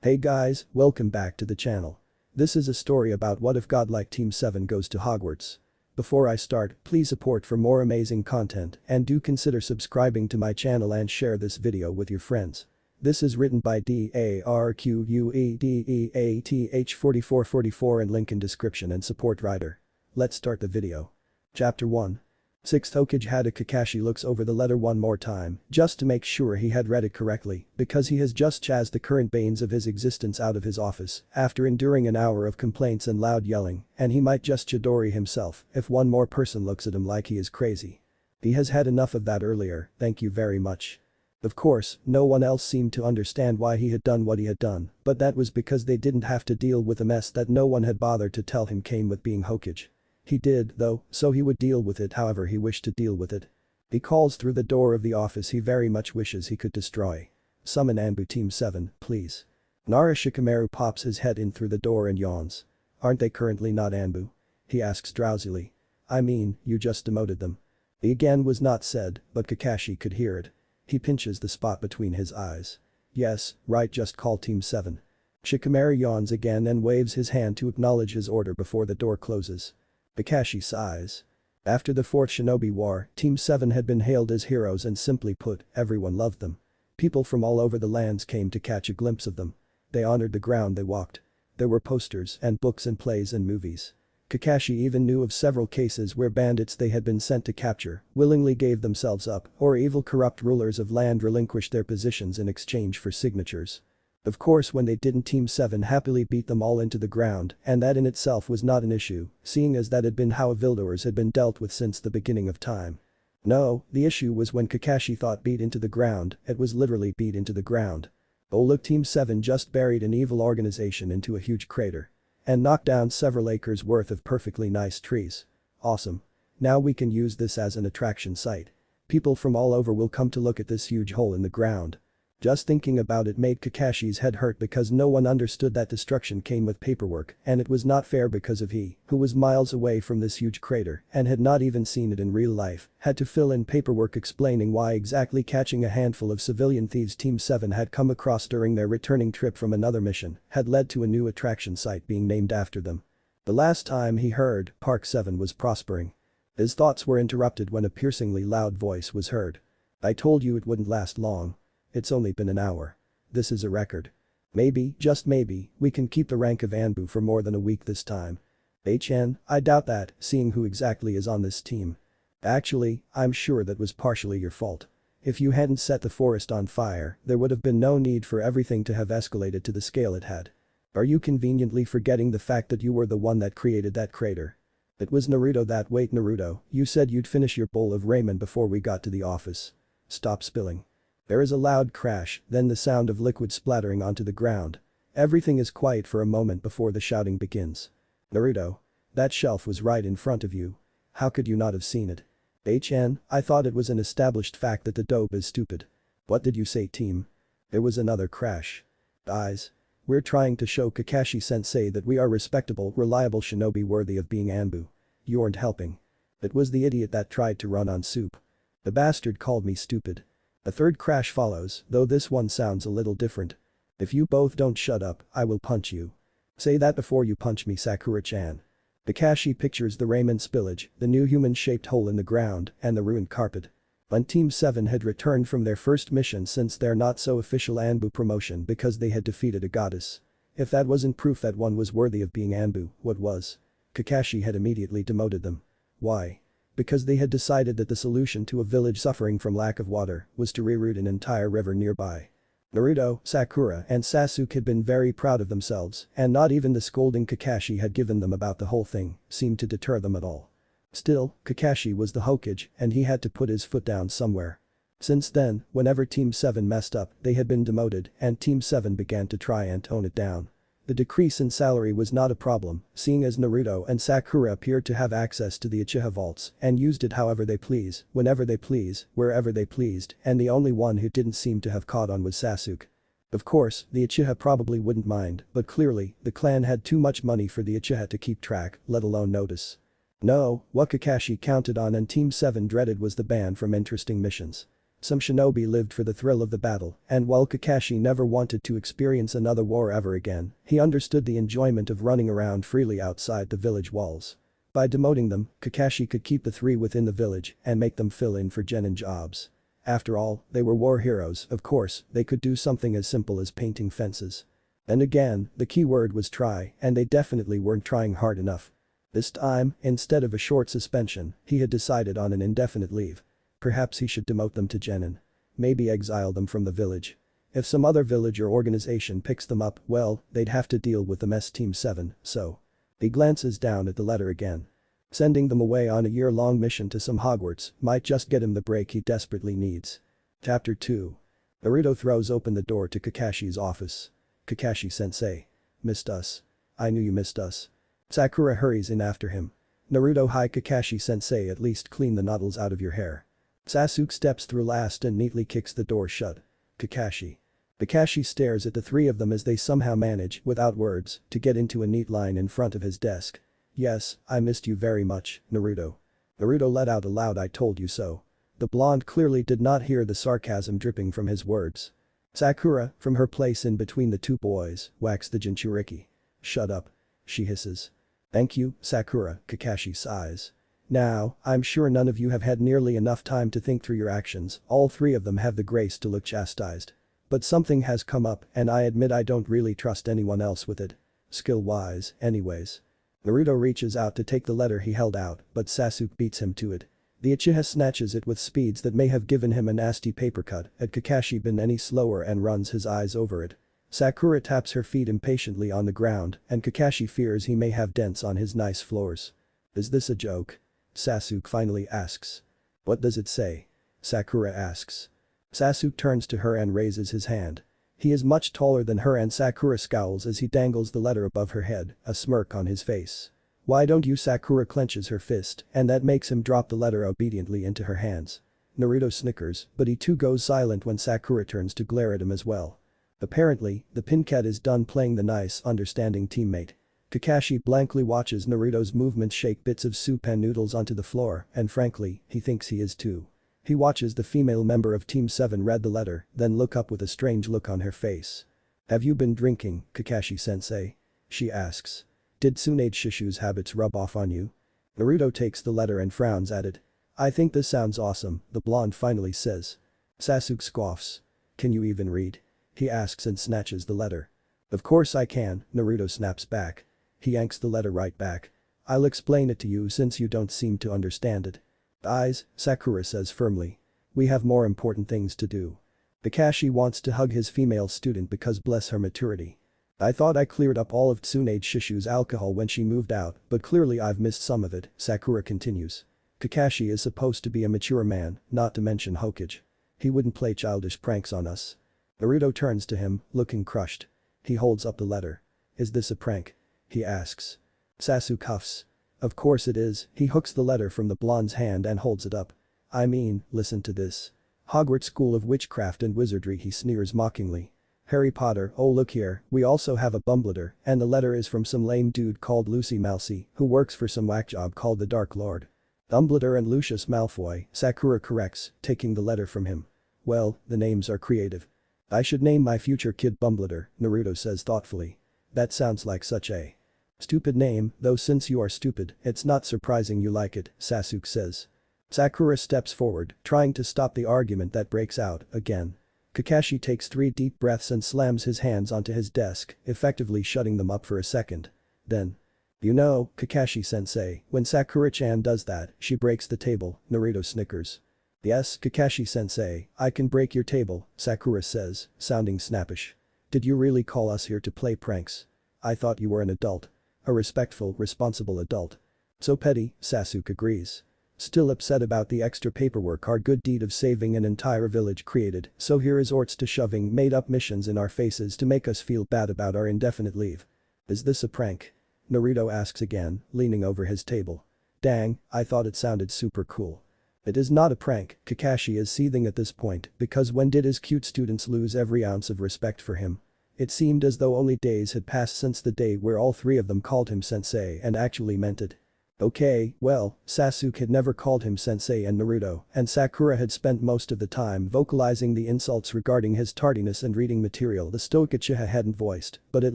Hey guys, welcome back to the channel. This is a story about what if Godlike Team 7 goes to Hogwarts. Before I start, please support for more amazing content and do consider subscribing to my channel and share this video with your friends. This is written by DARQUEDEATH4444 and link in description and support writer. Let's start the video. Chapter 1. 6th Hokage had a Kakashi looks over the letter one more time just to make sure he had read it correctly because he has just chased the current banes of his existence out of his office after enduring an hour of complaints and loud yelling, and he might just Chidori himself if one more person looks at him like he is crazy. He has had enough of that earlier, thank you very much. Of course, no one else seemed to understand why he had done what he had done, but that was because they didn't have to deal with a mess that no one had bothered to tell him came with being Hokage. He did, though, so he would deal with it however he wished to deal with it. He calls through the door of the office he very much wishes he could destroy. Summon Anbu Team 7, please. Naruhina pops his head in through the door and yawns. Aren't they currently not Anbu? He asks drowsily. I mean, you just demoted them. The again was not said, but Kakashi could hear it. He pinches the spot between his eyes. Yes, right, just call Team 7. Shikamaru yawns again and waves his hand to acknowledge his order before the door closes. Kakashi sighs. After the 4th Shinobi War, Team 7 had been hailed as heroes and simply put, everyone loved them. People from all over the lands came to catch a glimpse of them. They honored the ground they walked. There were posters and books and plays and movies. Kakashi even knew of several cases where bandits they had been sent to capture willingly gave themselves up or evil corrupt rulers of land relinquished their positions in exchange for signatures. Of course when they didn't, Team 7 happily beat them all into the ground, and that in itself was not an issue, seeing as that had been how evildoers had been dealt with since the beginning of time. No, the issue was when Kakashi thought beat into the ground, it was literally beat into the ground. Oh look, Team 7 just buried an evil organization into a huge crater. And knocked down several acres worth of perfectly nice trees. Awesome. Now we can use this as an attraction site. People from all over will come to look at this huge hole in the ground. Just thinking about it made Kakashi's head hurt because no one understood that destruction came with paperwork and it was not fair because of he, who was miles away from this huge crater and had not even seen it in real life, had to fill in paperwork explaining why exactly catching a handful of civilian thieves Team 7 had come across during their returning trip from another mission had led to a new attraction site being named after them. The last time he heard, Park 7 was prospering. His thoughts were interrupted when a piercingly loud voice was heard. I told you it wouldn't last long. It's only been an hour. This is a record. Maybe, just maybe, we can keep the rank of Anbu for more than a week this time. I doubt that, seeing who exactly is on this team. Actually, I'm sure that was partially your fault. If you hadn't set the forest on fire, there would have been no need for everything to have escalated to the scale it had. Are you conveniently forgetting the fact that you were the one that created that crater? It was Naruto that wait Naruto, you said you'd finish your bowl of ramen before we got to the office. Stop spilling. There is a loud crash, then the sound of liquid splattering onto the ground. Everything is quiet for a moment before the shouting begins. Naruto. That shelf was right in front of you. How could you not have seen it? I thought it was an established fact that the dope is stupid. What did you say, team? There was another crash. Guys. We're trying to show Kakashi-sensei that we are respectable, reliable shinobi worthy of being Anbu. You aren't helping. It was the idiot that tried to run on soup. The bastard called me stupid. A third crash follows, though this one sounds a little different. If you both don't shut up, I will punch you. Say that before you punch me, Sakura-chan. Kakashi pictures the ramen spillage, the new human-shaped hole in the ground, and the ruined carpet. When Team 7 had returned from their first mission since their not-so-official Anbu promotion because they had defeated a goddess. If that wasn't proof that one was worthy of being Anbu, what was? Kakashi had immediately demoted them. Why? Because they had decided that the solution to a village suffering from lack of water was to reroute an entire river nearby. Naruto, Sakura and Sasuke had been very proud of themselves and not even the scolding Kakashi had given them about the whole thing seemed to deter them at all. Still, Kakashi was the Hokage and he had to put his foot down somewhere. Since then, whenever Team 7 messed up, they had been demoted and Team 7 began to try and tone it down. The decrease in salary was not a problem, seeing as Naruto and Sakura appeared to have access to the Uchiha vaults and used it however they please, whenever they please, wherever they pleased, and the only one who didn't seem to have caught on was Sasuke. Of course, the Uchiha probably wouldn't mind, but clearly, the clan had too much money for the Uchiha to keep track, let alone notice. No, what Kakashi counted on and Team 7 dreaded was the ban from interesting missions. Some shinobi lived for the thrill of the battle, and while Kakashi never wanted to experience another war ever again, he understood the enjoyment of running around freely outside the village walls. By demoting them, Kakashi could keep the three within the village and make them fill in for genin jobs. After all, they were war heroes, of course, they could do something as simple as painting fences. And again, the key word was try, and they definitely weren't trying hard enough. This time, instead of a short suspension, he had decided on an indefinite leave. Perhaps he should demote them to genin. Maybe exile them from the village. If some other village or organization picks them up, well, they'd have to deal with them as Team 7, so. He glances down at the letter again. Sending them away on a year-long mission to some Hogwarts might just get him the break he desperately needs. Chapter 2. Naruto throws open the door to Kakashi's office. Kakashi-sensei. Missed us. I knew you missed us. Sakura hurries in after him. Naruto, hi Kakashi-sensei, at least clean the noddles out of your hair. Sasuke steps through last and neatly kicks the door shut. Kakashi. Kakashi stares at the three of them as they somehow manage, without words, to get into a neat line in front of his desk. Yes, I missed you very much, Naruto. Naruto let out a loud I told you so. The blonde clearly did not hear the sarcasm dripping from his words. Sakura, from her place in between the two boys, whacks the Jinchuriki. Shut up. She hisses. Thank you, Sakura, Kakashi sighs. Now, I'm sure none of you have had nearly enough time to think through your actions, all three of them have the grace to look chastised. But something has come up and I admit I don't really trust anyone else with it. Skill-wise, anyways. Naruto reaches out to take the letter he held out, but Sasuke beats him to it. The Uchiha snatches it with speeds that may have given him a nasty paper cut had Kakashi been any slower and runs his eyes over it. Sakura taps her feet impatiently on the ground and Kakashi fears he may have dents on his nice floors. Is this a joke? Sasuke finally asks. What does it say? Sakura asks. Sasuke turns to her and raises his hand. He is much taller than her and Sakura scowls as he dangles the letter above her head, a smirk on his face. Why don't you? Sakura clenches her fist and that makes him drop the letter obediently into her hands. Naruto snickers, but he too goes silent when Sakura turns to glare at him as well. Apparently, the pincat is done playing the nice, understanding teammate. Kakashi blankly watches Naruto's movements shake bits of soup and noodles onto the floor and frankly, he thinks he is too. He watches the female member of Team 7 read the letter, then look up with a strange look on her face. Have you been drinking, Kakashi-sensei? She asks. Did Tsunade Shishu's habits rub off on you? Naruto takes the letter and frowns at it. I think this sounds awesome, the blonde finally says. Sasuke scoffs. Can you even read? He asks and snatches the letter. Of course I can, Naruto snaps back. He yanks the letter right back. I'll explain it to you since you don't seem to understand it. Eyes, Sakura says firmly. We have more important things to do. Kakashi wants to hug his female student because bless her maturity. I thought I cleared up all of Tsunade Shishu's alcohol when she moved out, but clearly I've missed some of it, Sakura continues. Kakashi is supposed to be a mature man, not to mention Hokage. He wouldn't play childish pranks on us. Naruto turns to him, looking crushed. He holds up the letter. Is this a prank? He asks. Sasuke huffs. Of course it is, he hooks the letter from the blonde's hand and holds it up. I mean, listen to this. Hogwarts School of Witchcraft and Wizardry, he sneers mockingly. Harry Potter, oh look here, we also have a bumbleter and the letter is from some lame dude called Lucy Mousy who works for some whack job called the Dark Lord. Dumbledore and Lucius Malfoy, Sakura corrects, taking the letter from him. Well, the names are creative. I should name my future kid Bumbleter, Naruto says thoughtfully. That sounds like such a stupid name, though since you are stupid, it's not surprising you like it, Sasuke says. Sakura steps forward, trying to stop the argument that breaks out, again. Kakashi takes 3 deep breaths and slams his hands onto his desk, effectively shutting them up for a second. Then. You know, Kakashi-sensei, when Sakura-chan does that, she breaks the table, Naruto snickers. Yes, Kakashi-sensei, I can break your table, Sakura says, sounding snappish. Did you really call us here to play pranks? I thought you were an adult. A respectful, responsible adult. So petty, Sasuke agrees. Still upset about the extra paperwork our good deed of saving an entire village created, so he resorts to shoving made-up missions in our faces to make us feel bad about our indefinite leave. Is this a prank? Naruto asks again, leaning over his table. Dang, I thought it sounded super cool. It is not a prank, Kakashi is seething at this point because when did his cute students lose every ounce of respect for him? It seemed as though only days had passed since the day where all 3 of them called him sensei and actually meant it. Okay, well, Sasuke had never called him sensei and Naruto, and Sakura had spent most of the time vocalizing the insults regarding his tardiness and reading material the Uchiha hadn't voiced, but at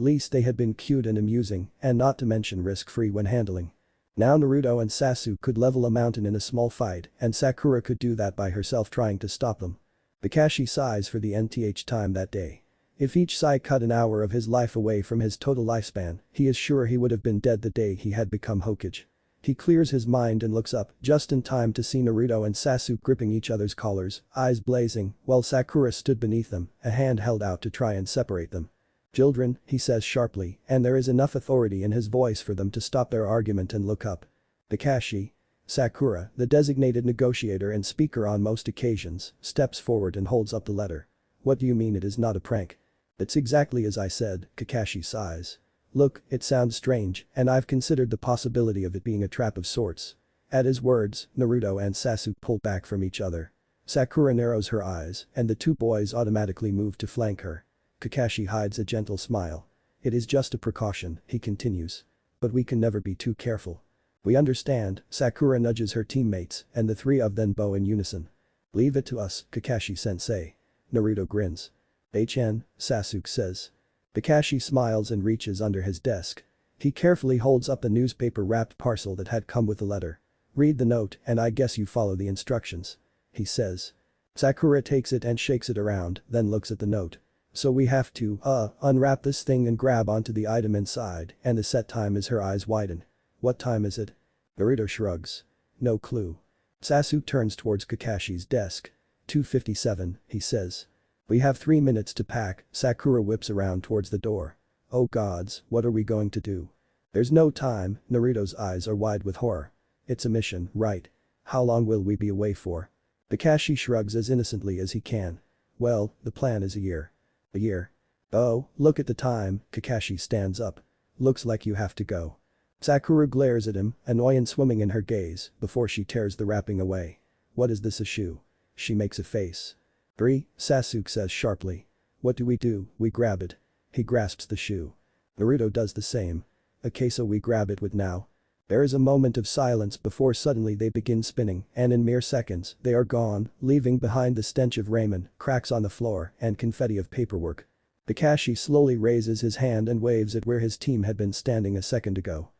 least they had been cute and amusing, and not to mention risk-free when handling. Now Naruto and Sasuke could level a mountain in a small fight, and Sakura could do that by herself trying to stop them. Kakashi sighs for the nth time that day. If each sigh cut an hour of his life away from his total lifespan, he is sure he would have been dead the day he had become Hokage. He clears his mind and looks up, just in time to see Naruto and Sasuke gripping each other's collars, eyes blazing, while Sakura stood beneath them, a hand held out to try and separate them. "Children," he says sharply, and there is enough authority in his voice for them to stop their argument and look up. Kakashi. Sakura, the designated negotiator and speaker on most occasions, steps forward and holds up the letter. "What do you mean it is not a prank?" "It's exactly as I said," Kakashi sighs. "Look, it sounds strange, and I've considered the possibility of it being a trap of sorts." At his words, Naruto and Sasuke pull back from each other. Sakura narrows her eyes, and the two boys automatically move to flank her. Kakashi hides a gentle smile. "It is just a precaution," he continues. "But we can never be too careful." "We understand," Sakura nudges her teammates, and the three of them bow in unison. "Leave it to us, Kakashi-sensei." Naruto grins. "HN," Sasuke says. Kakashi smiles and reaches under his desk. He carefully holds up the newspaper-wrapped parcel that had come with the letter. "Read the note and I guess you follow the instructions," he says. Sakura takes it and shakes it around, then looks at the note. "So we have to, unwrap this thing and grab onto the item inside, and the set time is." Her eyes widen. "What time is it?" Naruto shrugs. "No clue." Sasuke turns towards Kakashi's desk. "2:57, he says. "We have 3 minutes to pack." Sakura whips around towards the door. "Oh gods, what are we going to do?" "There's no time." Naruto's eyes are wide with horror. "It's a mission, right? How long will we be away for?" Kakashi shrugs as innocently as he can. "Well, the plan is a year." "A year? Oh, look at the time." Kakashi stands up. "Looks like you have to go." Sakura glares at him, annoyance swimming in her gaze, before she tears the wrapping away. "What is this, a shoe?" She makes a face. 3, Sasuke says sharply. "What do? We grab it." He grasps the shoe. Naruto does the same. "Okay, so we grab it with now." There is a moment of silence before suddenly they begin spinning, and in mere seconds, they are gone, leaving behind the stench of ramen, cracks on the floor, and confetti of paperwork. Kakashi slowly raises his hand and waves it where his team had been standing a second ago.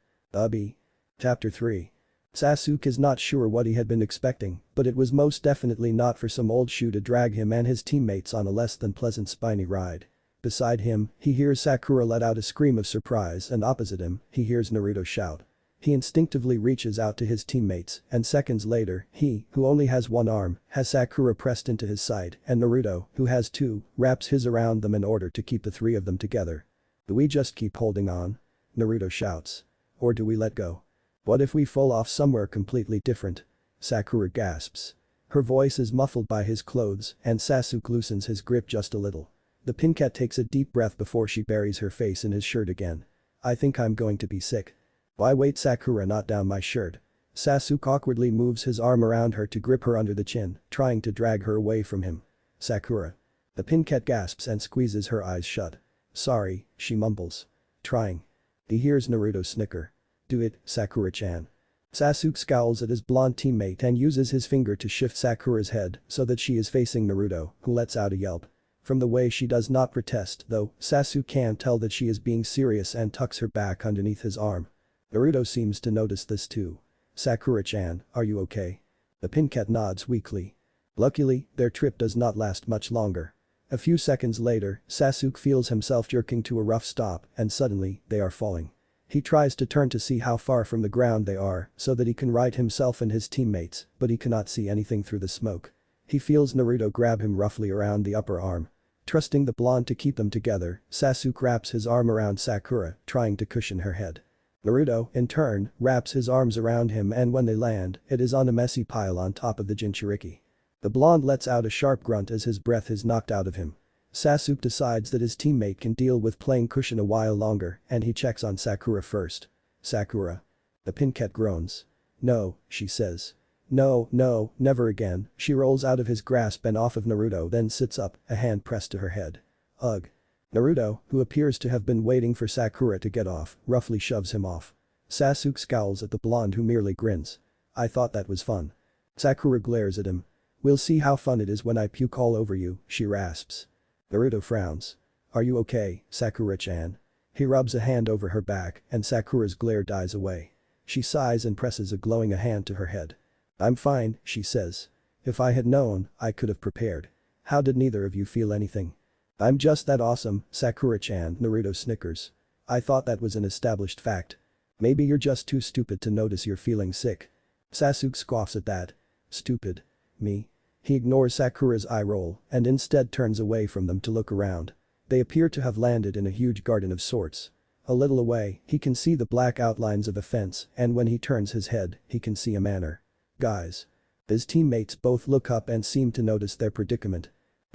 Chapter 3. Sasuke is not sure what he had been expecting, but it was most definitely not for some old shoe to drag him and his teammates on a less than pleasant spiny ride. Beside him, he hears Sakura let out a scream of surprise, and opposite him, he hears Naruto shout. He instinctively reaches out to his teammates, and seconds later, he, who only has one arm, has Sakura pressed into his side, and Naruto, who has two, wraps his around them in order to keep the three of them together. "Do we just keep holding on?" Naruto shouts. "Or do we let go? What if we fall off somewhere completely different?" Sakura gasps. Her voice is muffled by his clothes, and Sasuke loosens his grip just a little. The Pincat takes a deep breath before she buries her face in his shirt again. "I think I'm going to be sick." "Why wait, Sakura, not down my shirt." Sasuke awkwardly moves his arm around her to grip her under the chin, trying to drag her away from him. "Sakura." The Pincat gasps and squeezes her eyes shut. "Sorry," she mumbles. "Trying." He hears Naruto snicker. "Do it, Sakura-chan." Sasuke scowls at his blonde teammate and uses his finger to shift Sakura's head so that she is facing Naruto, who lets out a yelp. From the way she does not protest, though, Sasuke can tell that she is being serious and tucks her back underneath his arm. Naruto seems to notice this too. "Sakura-chan, are you okay?" The Pincat nods weakly. Luckily, their trip does not last much longer. A few seconds later, Sasuke feels himself jerking to a rough stop, and suddenly, they are falling. He tries to turn to see how far from the ground they are so that he can right himself and his teammates, but he cannot see anything through the smoke. He feels Naruto grab him roughly around the upper arm. Trusting the blonde to keep them together, Sasuke wraps his arm around Sakura, trying to cushion her head. Naruto, in turn, wraps his arms around him, and when they land, it is on a messy pile on top of the Jinchuriki. The blonde lets out a sharp grunt as his breath is knocked out of him. Sasuke decides that his teammate can deal with playing cushion a while longer, and he checks on Sakura first. "Sakura." The Pincat groans. "No," she says. "No, no, never again." She rolls out of his grasp and off of Naruto, then sits up, a hand pressed to her head. "Ugh." Naruto, who appears to have been waiting for Sakura to get off, roughly shoves him off. Sasuke scowls at the blonde who merely grins. I thought that was fun. Sakura glares at him. We'll see how fun it is when I puke all over you, she rasps. Naruto frowns. Are you okay, Sakura-chan? He rubs a hand over her back and Sakura's glare dies away. She sighs and presses a glowing hand to her head. I'm fine, she says. If I had known, I could have prepared. How did neither of you feel anything? I'm just that awesome, Sakura-chan, Naruto snickers. I thought that was an established fact. Maybe you're just too stupid to notice you're feeling sick. Sasuke scoffs at that. Stupid. Me? He ignores Sakura's eye roll and instead turns away from them to look around. They appear to have landed in a huge garden of sorts. A little away, he can see the black outlines of a fence and when he turns his head, he can see a manor. Guys. His teammates both look up and seem to notice their predicament.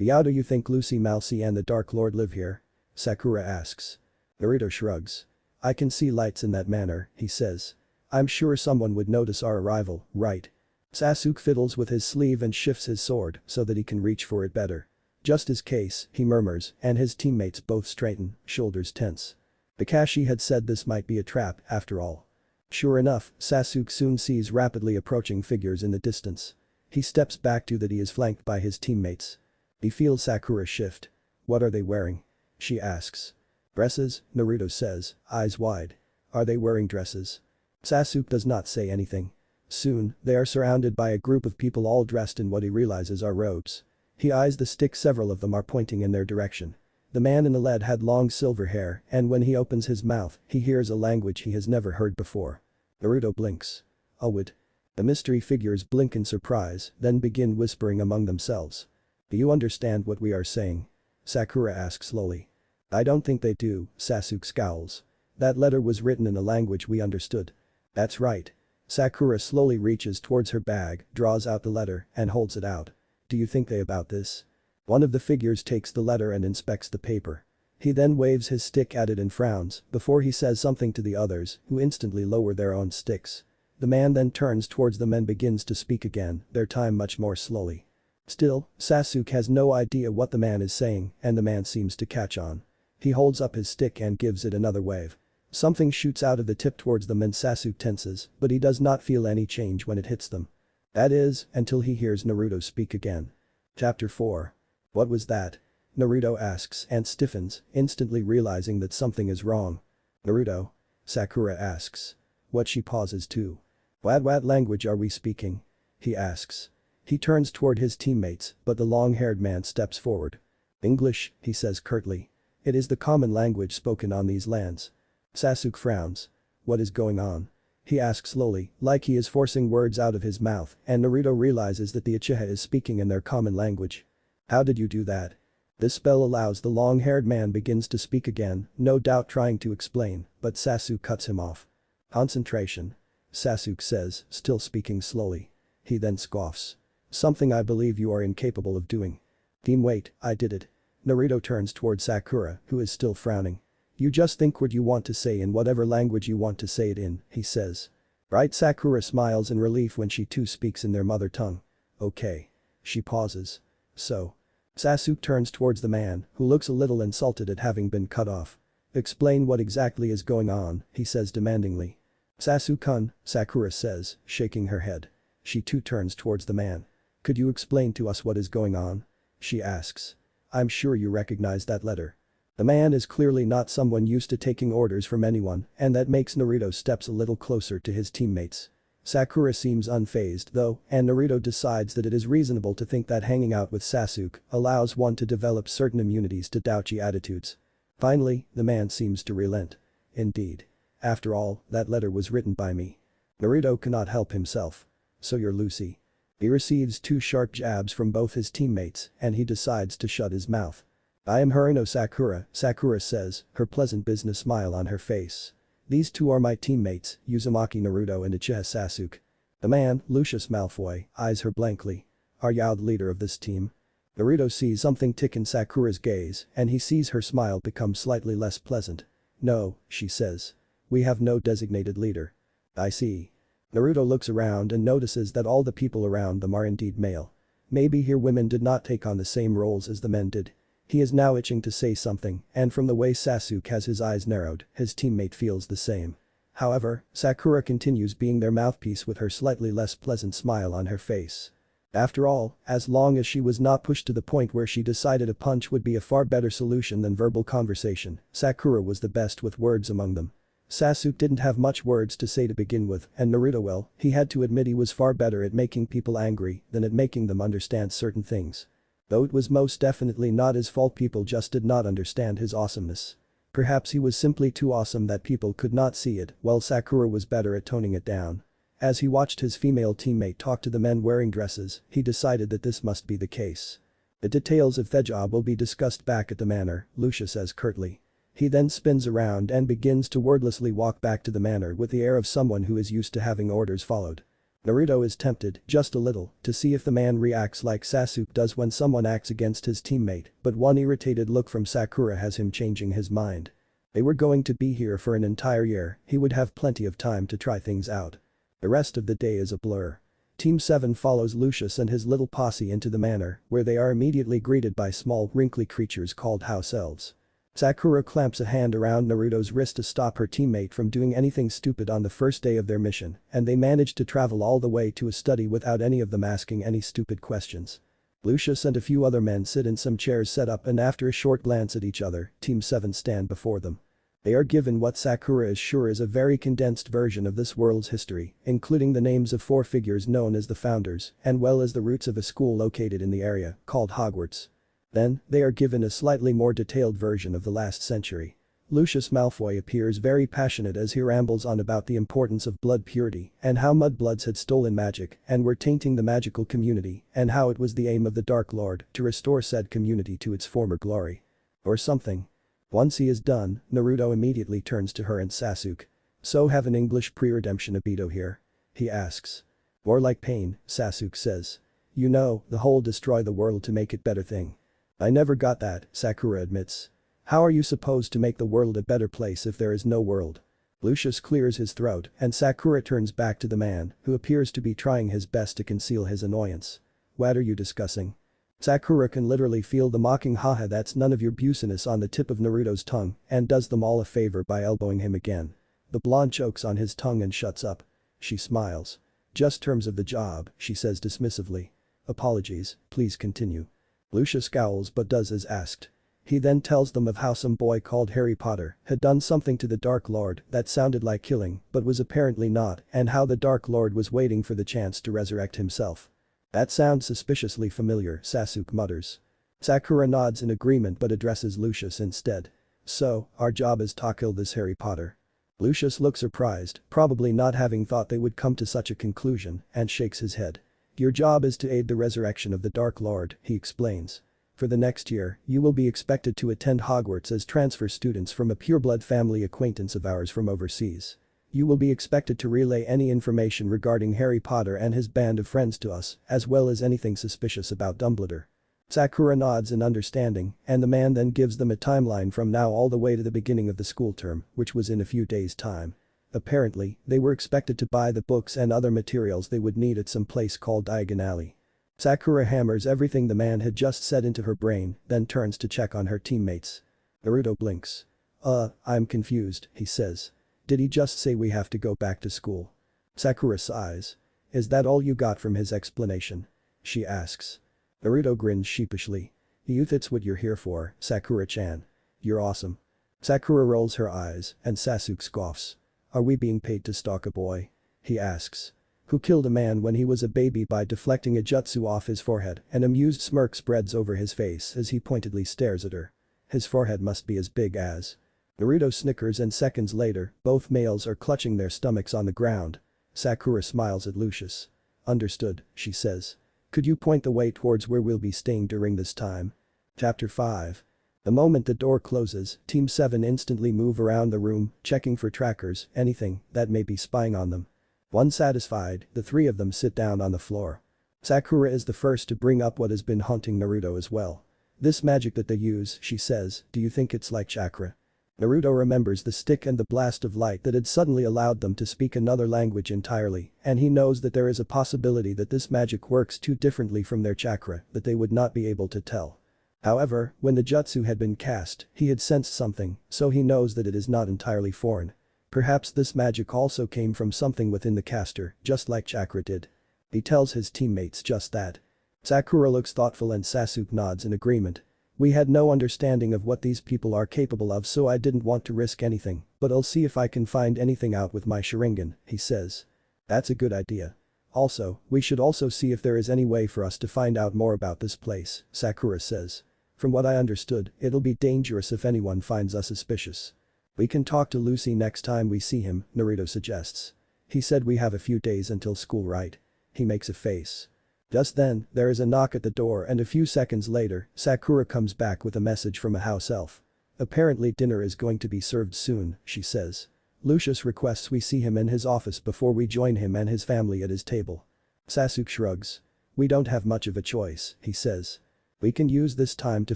How do you think Lucy Mousy and the Dark Lord live here? Sakura asks. Naruto shrugs. I can see lights in that manor, he says. I'm sure someone would notice our arrival, right? Sasuke fiddles with his sleeve and shifts his sword so that he can reach for it better. Just as case, he murmurs, and his teammates both straighten, shoulders tense. Kakashi had said this might be a trap, after all. Sure enough, Sasuke soon sees rapidly approaching figures in the distance. He steps back to that he is flanked by his teammates. He feels Sakura shift. What are they wearing? She asks. Dresses, Naruto says, eyes wide. Are they wearing dresses? Sasuke does not say anything. Soon, they are surrounded by a group of people all dressed in what he realizes are robes. He eyes the stick, several of them are pointing in their direction. The man in the lead had long silver hair and when he opens his mouth, he hears a language he has never heard before. Naruto blinks. Owd. The mystery figures blink in surprise, then begin whispering among themselves. Do you understand what we are saying? Sakura asks slowly. I don't think they do, Sasuke scowls. That letter was written in a language we understood. That's right. Sakura slowly reaches towards her bag, draws out the letter, and holds it out. Do you think they about this? One of the figures takes the letter and inspects the paper. He then waves his stick at it and frowns before he says something to the others, who instantly lower their own sticks. The man then turns towards them and begins to speak again, their time much more slowly. Still, Sasuke has no idea what the man is saying and the man seems to catch on. He holds up his stick and gives it another wave. Something shoots out of the tip towards them and Sasuke tenses, but he does not feel any change when it hits them. That is, until he hears Naruto speak again. Chapter 4. What was that? Naruto asks and stiffens, instantly realizing that something is wrong. Naruto? Sakura asks. What? She pauses too. What language are we speaking? He asks. He turns toward his teammates, but the long-haired man steps forward. English, he says curtly. It is the common language spoken on these lands. Sasuke frowns. What is going on? He asks slowly, like he is forcing words out of his mouth, and Naruto realizes that the Uchiha is speaking in their common language. How did you do that? This spell allows the long-haired man begins to speak again, no doubt trying to explain, but Sasuke cuts him off. Concentration. Sasuke says, still speaking slowly. He then scoffs. Something I believe you are incapable of doing. Team wait, I did it. Naruto turns toward Sakura, who is still frowning. You just think what you want to say in whatever language you want to say it in, he says. Right? Sakura smiles in relief when she too speaks in their mother tongue. Okay. She pauses. So. Sasuke turns towards the man, who looks a little insulted at having been cut off. Explain what exactly is going on, he says demandingly. Sasuke-kun, Sakura says, shaking her head. She too turns towards the man. Could you explain to us what is going on? She asks. I'm sure you recognize that letter. The man is clearly not someone used to taking orders from anyone, and that makes Naruto steps a little closer to his teammates. Sakura seems unfazed though, and Naruto decides that it is reasonable to think that hanging out with Sasuke allows one to develop certain immunities to douchy attitudes. Finally, the man seems to relent. Indeed. After all, that letter was written by me. Naruto cannot help himself. So you're Lucy. He receives 2 sharp jabs from both his teammates and he decides to shut his mouth. I am Harino Sakura, Sakura says, her pleasant business smile on her face. These 2 are my teammates, Uzumaki Naruto and Uchiha Sasuke. The man, Lucius Malfoy, eyes her blankly. Are you the leader of this team? Naruto sees something tick in Sakura's gaze and he sees her smile become slightly less pleasant. No, she says. We have no designated leader. I see. Naruto looks around and notices that all the people around them are indeed male. Maybe here women did not take on the same roles as the men did. He is now itching to say something, and from the way Sasuke has his eyes narrowed, his teammate feels the same. However, Sakura continues being their mouthpiece with her slightly less pleasant smile on her face. After all, as long as she was not pushed to the point where she decided a punch would be a far better solution than verbal conversation, Sakura was the best with words among them. Sasuke didn't have much words to say to begin with, and Naruto, well, he had to admit he was far better at making people angry than at making them understand certain things. Though it was most definitely not his fault, people just did not understand his awesomeness. Perhaps he was simply too awesome that people could not see it, while Sakura was better at toning it down. As he watched his female teammate talk to the men wearing dresses, he decided that this must be the case. The details of the job will be discussed back at the manor, Lucia says curtly. He then spins around and begins to wordlessly walk back to the manor with the air of someone who is used to having orders followed. Naruto is tempted, just a little, to see if the man reacts like Sasuke does when someone acts against his teammate, but one irritated look from Sakura has him changing his mind. They were going to be here for an entire year, he would have plenty of time to try things out. The rest of the day is a blur. Team 7 follows Lucius and his little posse into the manor, where they are immediately greeted by small, wrinkly creatures called house elves. Sakura clamps a hand around Naruto's wrist to stop her teammate from doing anything stupid on the first day of their mission, and they manage to travel all the way to a study without any of them asking any stupid questions. Lucius and a few other men sit in some chairs set up, and after a short glance at each other, Team 7 stand before them. They are given what Sakura is sure is a very condensed version of this world's history, including the names of 4 figures known as the founders, and well as the roots of a school located in the area, called Hogwarts. Then, they are given a slightly more detailed version of the last century. Lucius Malfoy appears very passionate as he rambles on about the importance of blood purity and how mudbloods had stolen magic and were tainting the magical community, and how it was the aim of the Dark Lord to restore said community to its former glory. Or something. Once he is done, Naruto immediately turns to her and Sasuke. "So have an English pre-redemption Obito here?" he asks. "More like pain," Sasuke says. "You know, the whole destroy the world to make it better thing." "I never got that," Sakura admits. "How are you supposed to make the world a better place if there is no world?" Lucius clears his throat and Sakura turns back to the man, who appears to be trying his best to conceal his annoyance. "What are you discussing?" Sakura can literally feel the mocking haha that's none of your business on the tip of Naruto's tongue and does them all a favor by elbowing him again. The blonde chokes on his tongue and shuts up. She smiles. "Just terms of the job," she says dismissively. "Apologies, please continue." Lucius scowls but does as asked. He then tells them of how some boy called Harry Potter had done something to the Dark Lord that sounded like killing but was apparently not, and how the Dark Lord was waiting for the chance to resurrect himself. "That sounds suspiciously familiar," Sasuke mutters. Sakura nods in agreement but addresses Lucius instead. "So, our job is to kill this Harry Potter." Lucius looks surprised, probably not having thought they would come to such a conclusion, and shakes his head. "Your job is to aid the resurrection of the Dark Lord," he explains. "For the next year, you will be expected to attend Hogwarts as transfer students from a pureblood family acquaintance of ours from overseas. You will be expected to relay any information regarding Harry Potter and his band of friends to us, as well as anything suspicious about Dumbledore." Sakura nods in understanding, and the man then gives them a timeline from now all the way to the beginning of the school term, which was in a few days' time. Apparently, they were expected to buy the books and other materials they would need at some place called Diagon Alley. Sakura hammers everything the man had just said into her brain, then turns to check on her teammates. Naruto blinks. I'm confused," he says. "Did he just say we have to go back to school?" Sakura sighs. "Is that all you got from his explanation?" she asks. Naruto grins sheepishly. "You that's what you're here for, Sakura-chan. You're awesome." Sakura rolls her eyes, and Sasuke scoffs. "Are we being paid to stalk a boy?" he asks. "Who killed a man when he was a baby by deflecting a jutsu off his forehead?" An amused smirk spreads over his face as he pointedly stares at her. "His forehead must be as big as..." Naruto snickers, and seconds later, both males are clutching their stomachs on the ground. Sakura smiles at Lucius. "Understood," she says. "Could you point the way towards where we'll be staying during this time?" Chapter 5. The moment the door closes, Team 7 instantly move around the room, checking for trackers, anything that may be spying on them. Once satisfied, the 3 of them sit down on the floor. Sakura is the first to bring up what has been haunting Naruto as well. "This magic that they use," she says, "do you think it's like chakra?" Naruto remembers the stick and the blast of light that had suddenly allowed them to speak another language entirely, and he knows that there is a possibility that this magic works too differently from their chakra that they would not be able to tell. However, when the jutsu had been cast, he had sensed something, so he knows that it is not entirely foreign. Perhaps this magic also came from something within the caster, just like Chakra did. He tells his teammates just that. Sakura looks thoughtful and Sasuke nods in agreement. We had no understanding of what these people are capable of, so I didn't want to risk anything, but I'll see if I can find anything out with my Sharingan, he says. That's a good idea. Also, we should also see if there is any way for us to find out more about this place, Sakura says. From what I understood, it'll be dangerous if anyone finds us suspicious. We can talk to Lucy next time we see him, Naruto suggests. He said we have a few days until school, right? He makes a face. Just then, there is a knock at the door and a few seconds later, Sakura comes back with a message from a house elf. Apparently dinner is going to be served soon, she says. Lucius requests we see him in his office before we join him and his family at his table. Sasuke shrugs. We don't have much of a choice, he says. We can use this time to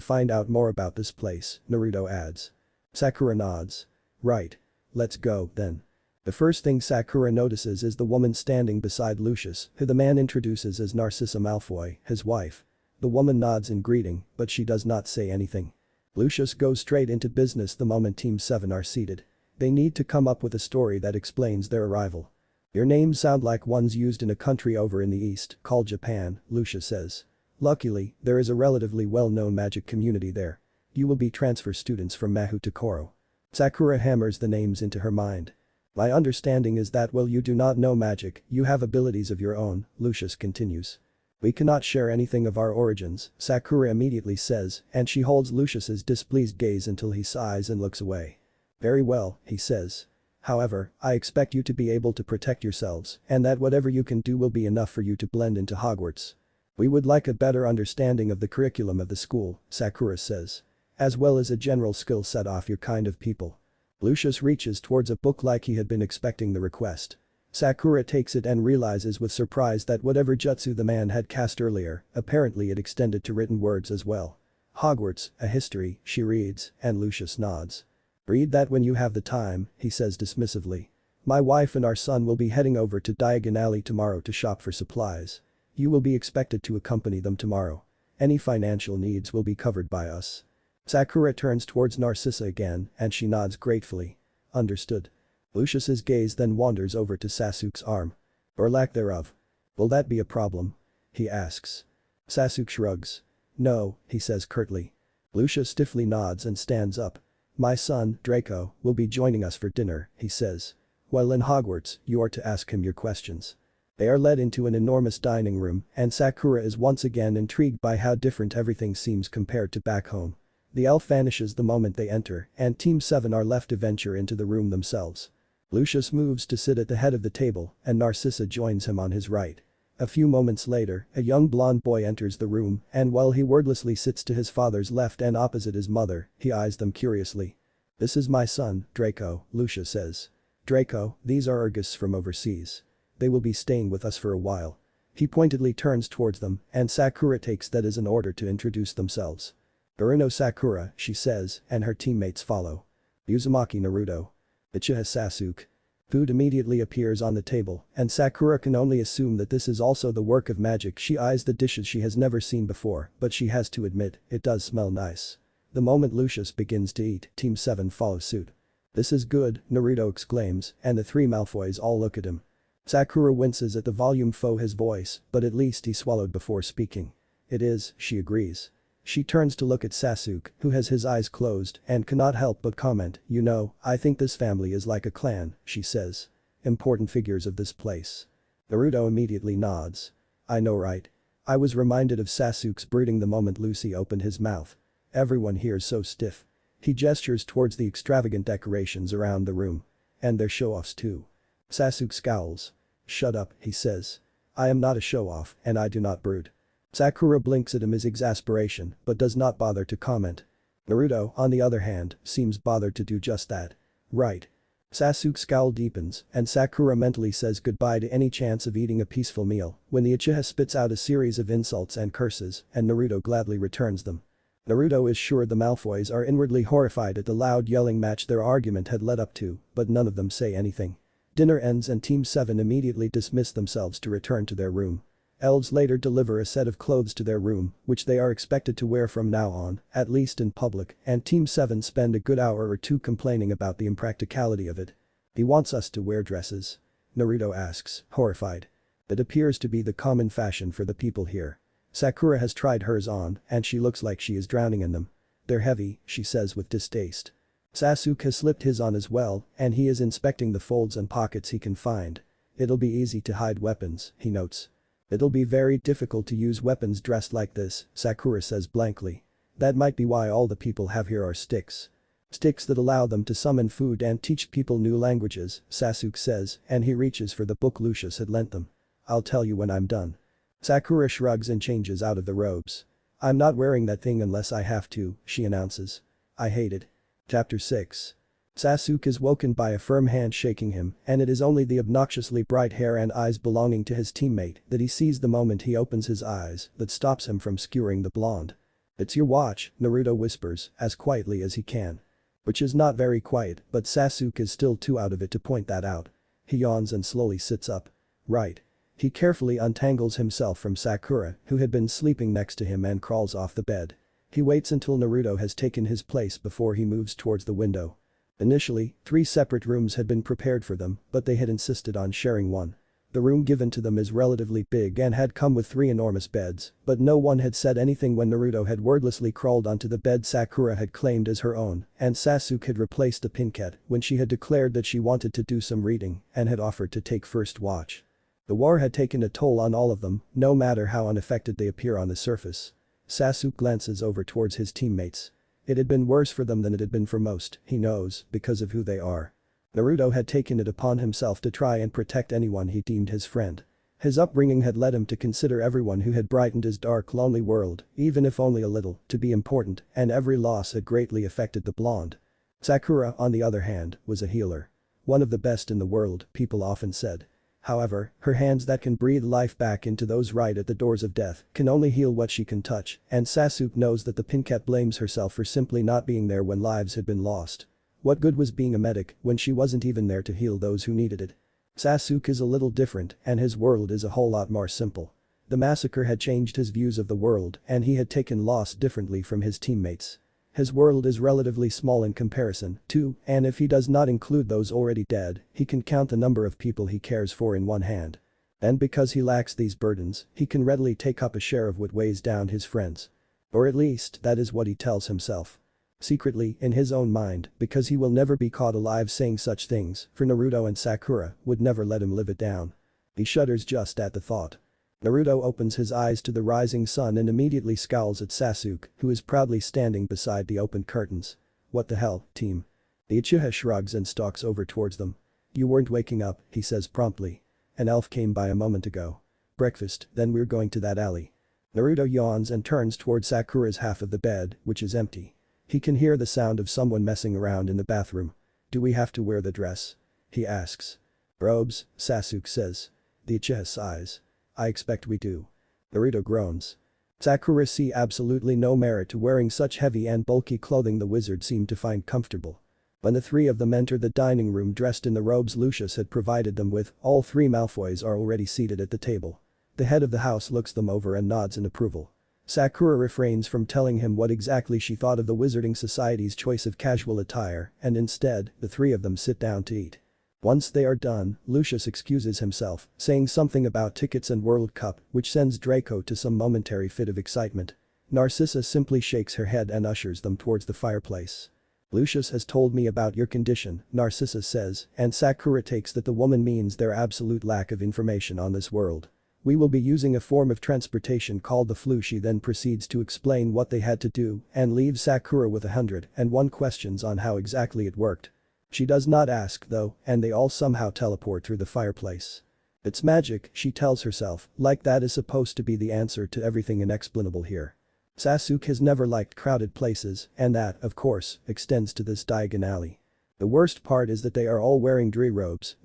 find out more about this place, Naruto adds. Sakura nods. Right. Let's go, then. The first thing Sakura notices is the woman standing beside Lucius, who the man introduces as Narcissa Malfoy, his wife. The woman nods in greeting, but she does not say anything. Lucius goes straight into business the moment Team 7 are seated. They need to come up with a story that explains their arrival. Your names sound like ones used in a country over in the east, called Japan, Lucius says. Luckily, there is a relatively well-known magic community there. You will be transfer students from Mahu to Koro. Sakura hammers the names into her mind. My understanding is that while you do not know magic, you have abilities of your own, Lucius continues. We cannot share anything of our origins, Sakura immediately says, and she holds Lucius's displeased gaze until he sighs and looks away. Very well, he says. However, I expect you to be able to protect yourselves, and that whatever you can do will be enough for you to blend into Hogwarts. We would like a better understanding of the curriculum of the school, Sakura says. As well as a general skill set of your kind of people. Lucius reaches towards a book like he had been expecting the request. Sakura takes it and realizes with surprise that whatever jutsu the man had cast earlier, apparently it extended to written words as well. Hogwarts, a history, she reads, and Lucius nods. Read that when you have the time, he says dismissively. My wife and our son will be heading over to Diagon Alley tomorrow to shop for supplies. You will be expected to accompany them tomorrow. Any financial needs will be covered by us. Sakura turns towards Narcissa again and she nods gratefully. Understood. Lucius's gaze then wanders over to Sasuke's arm. Or lack thereof. Will that be a problem? He asks. Sasuke shrugs. No, he says curtly. Lucius stiffly nods and stands up. My son, Draco, will be joining us for dinner, he says. While in Hogwarts, you are to ask him your questions. They are led into an enormous dining room and Sakura is once again intrigued by how different everything seems compared to back home. The elf vanishes the moment they enter and Team 7 are left to venture into the room themselves. Lucius moves to sit at the head of the table and Narcissa joins him on his right. A few moments later, a young blonde boy enters the room and while he wordlessly sits to his father's left and opposite his mother, he eyes them curiously. This is my son, Draco, Lucius says. Draco, these are Urgus from overseas. They will be staying with us for a while. He pointedly turns towards them and Sakura takes that as an order to introduce themselves. Uruno Sakura, she says, and her teammates follow. Uzumaki Naruto. Uchiha Sasuke. Food immediately appears on the table and Sakura can only assume that this is also the work of magic. She eyes the dishes she has never seen before, but she has to admit, it does smell nice. The moment Lucius begins to eat, Team 7 follows suit. This is good, Naruto exclaims, and the three Malfoys all look at him. Sakura winces at the volume of his voice, but at least he swallowed before speaking. It is, she agrees. She turns to look at Sasuke, who has his eyes closed and cannot help but comment, you know, I think this family is like a clan, she says. Important figures of this place. Naruto immediately nods. I know, right? I was reminded of Sasuke's brooding the moment Lucy opened his mouth. Everyone here is so stiff. He gestures towards the extravagant decorations around the room. And their show-offs too. Sasuke scowls. Shut up, he says. I am not a show-off and I do not brood. Sakura blinks at him as exasperation but does not bother to comment. Naruto, on the other hand, seems bothered to do just that. Right. Sasuke's scowl deepens and Sakura mentally says goodbye to any chance of eating a peaceful meal when the Uchiha spits out a series of insults and curses and Naruto gladly returns them. Naruto is sure the Malfoys are inwardly horrified at the loud yelling match their argument had led up to, but none of them say anything. Dinner ends and Team 7 immediately dismiss themselves to return to their room. Elves later deliver a set of clothes to their room, which they are expected to wear from now on, at least in public, and Team 7 spend a good hour or two complaining about the impracticality of it. He wants us to wear dresses. Naruto asks, horrified. It appears to be the common fashion for the people here. Sakura has tried hers on and she looks like she is drowning in them. They're heavy, she says with distaste. Sasuke has slipped his on as well and he is inspecting the folds and pockets he can find. It'll be easy to hide weapons, he notes. It'll be very difficult to use weapons dressed like this, Sakura says blankly. That might be why all the people have here are sticks. Sticks that allow them to summon food and teach people new languages, Sasuke says, and he reaches for the book Lucius had lent them. I'll tell you when I'm done. Sakura shrugs and changes out of the robes. I'm not wearing that thing unless I have to, she announces. I hate it. Chapter 6. Sasuke is woken by a firm hand shaking him and it is only the obnoxiously bright hair and eyes belonging to his teammate that he sees the moment he opens his eyes that stops him from skewering the blonde. It's your watch, Naruto whispers, as quietly as he can. Which is not very quiet, but Sasuke is still too out of it to point that out. He yawns and slowly sits up. Right. He carefully untangles himself from Sakura, who had been sleeping next to him and crawls off the bed. He waits until Naruto has taken his place before he moves towards the window. Initially, 3 separate rooms had been prepared for them, but they had insisted on sharing one. The room given to them is relatively big and had come with 3 enormous beds, but no one had said anything when Naruto had wordlessly crawled onto the bed Sakura had claimed as her own, and Sasuke had replaced the Pinket when she had declared that she wanted to do some reading and had offered to take first watch. The war had taken a toll on all of them, no matter how unaffected they appear on the surface. Sasuke glances over towards his teammates. It had been worse for them than it had been for most, he knows, because of who they are. Naruto had taken it upon himself to try and protect anyone he deemed his friend. His upbringing had led him to consider everyone who had brightened his dark lonely world, even if only a little, to be important, and every loss had greatly affected the blonde. Sakura, on the other hand, was a healer. One of the best in the world, people often said. However, her hands that can breathe life back into those right at the doors of death can only heal what she can touch, and Sasuke knows that the Pinket blames herself for simply not being there when lives had been lost. What good was being a medic when she wasn't even there to heal those who needed it? Sasuke is a little different and his world is a whole lot more simple. The massacre had changed his views of the world and he had taken loss differently from his teammates. His world is relatively small in comparison, too, and if he does not include those already dead, he can count the number of people he cares for in one hand. And because he lacks these burdens, he can readily take up a share of what weighs down his friends. Or at least, that is what he tells himself. Secretly, in his own mind, because he will never be caught alive saying such things, for Naruto and Sakura would never let him live it down. He shudders just at the thought. Naruto opens his eyes to the rising sun and immediately scowls at Sasuke, who is proudly standing beside the open curtains. What the hell, team? The Uchiha shrugs and stalks over towards them. You weren't waking up, he says promptly. An elf came by a moment ago. Breakfast, then we're going to that alley. Naruto yawns and turns towards Sakura's half of the bed, which is empty. He can hear the sound of someone messing around in the bathroom. Do we have to wear the dress? He asks. Robes, Sasuke says. The Uchiha sighs. I expect we do. Naruto groans. Sakura see absolutely no merit to wearing such heavy and bulky clothing the wizard seemed to find comfortable. When the 3 of them enter the dining room dressed in the robes Lucius had provided them with, all 3 Malfoys are already seated at the table. The head of the house looks them over and nods in approval. Sakura refrains from telling him what exactly she thought of the Wizarding Society's choice of casual attire and instead, the 3 of them sit down to eat. Once they are done, Lucius excuses himself, saying something about tickets and World Cup, which sends Draco to some momentary fit of excitement. Narcissa simply shakes her head and ushers them towards the fireplace. Lucius has told me about your condition, Narcissa says, and Sakura takes that the woman means their absolute lack of information on this world. We will be using a form of transportation called the flu. She then proceeds to explain what they had to do and leaves Sakura with 101 questions on how exactly it worked. She does not ask though, and they all somehow teleport through the fireplace. It's magic, she tells herself, like that is supposed to be the answer to everything inexplicable here. Sasuke has never liked crowded places, and that, of course, extends to this Diagon alley. The worst part is that they are all wearing robes,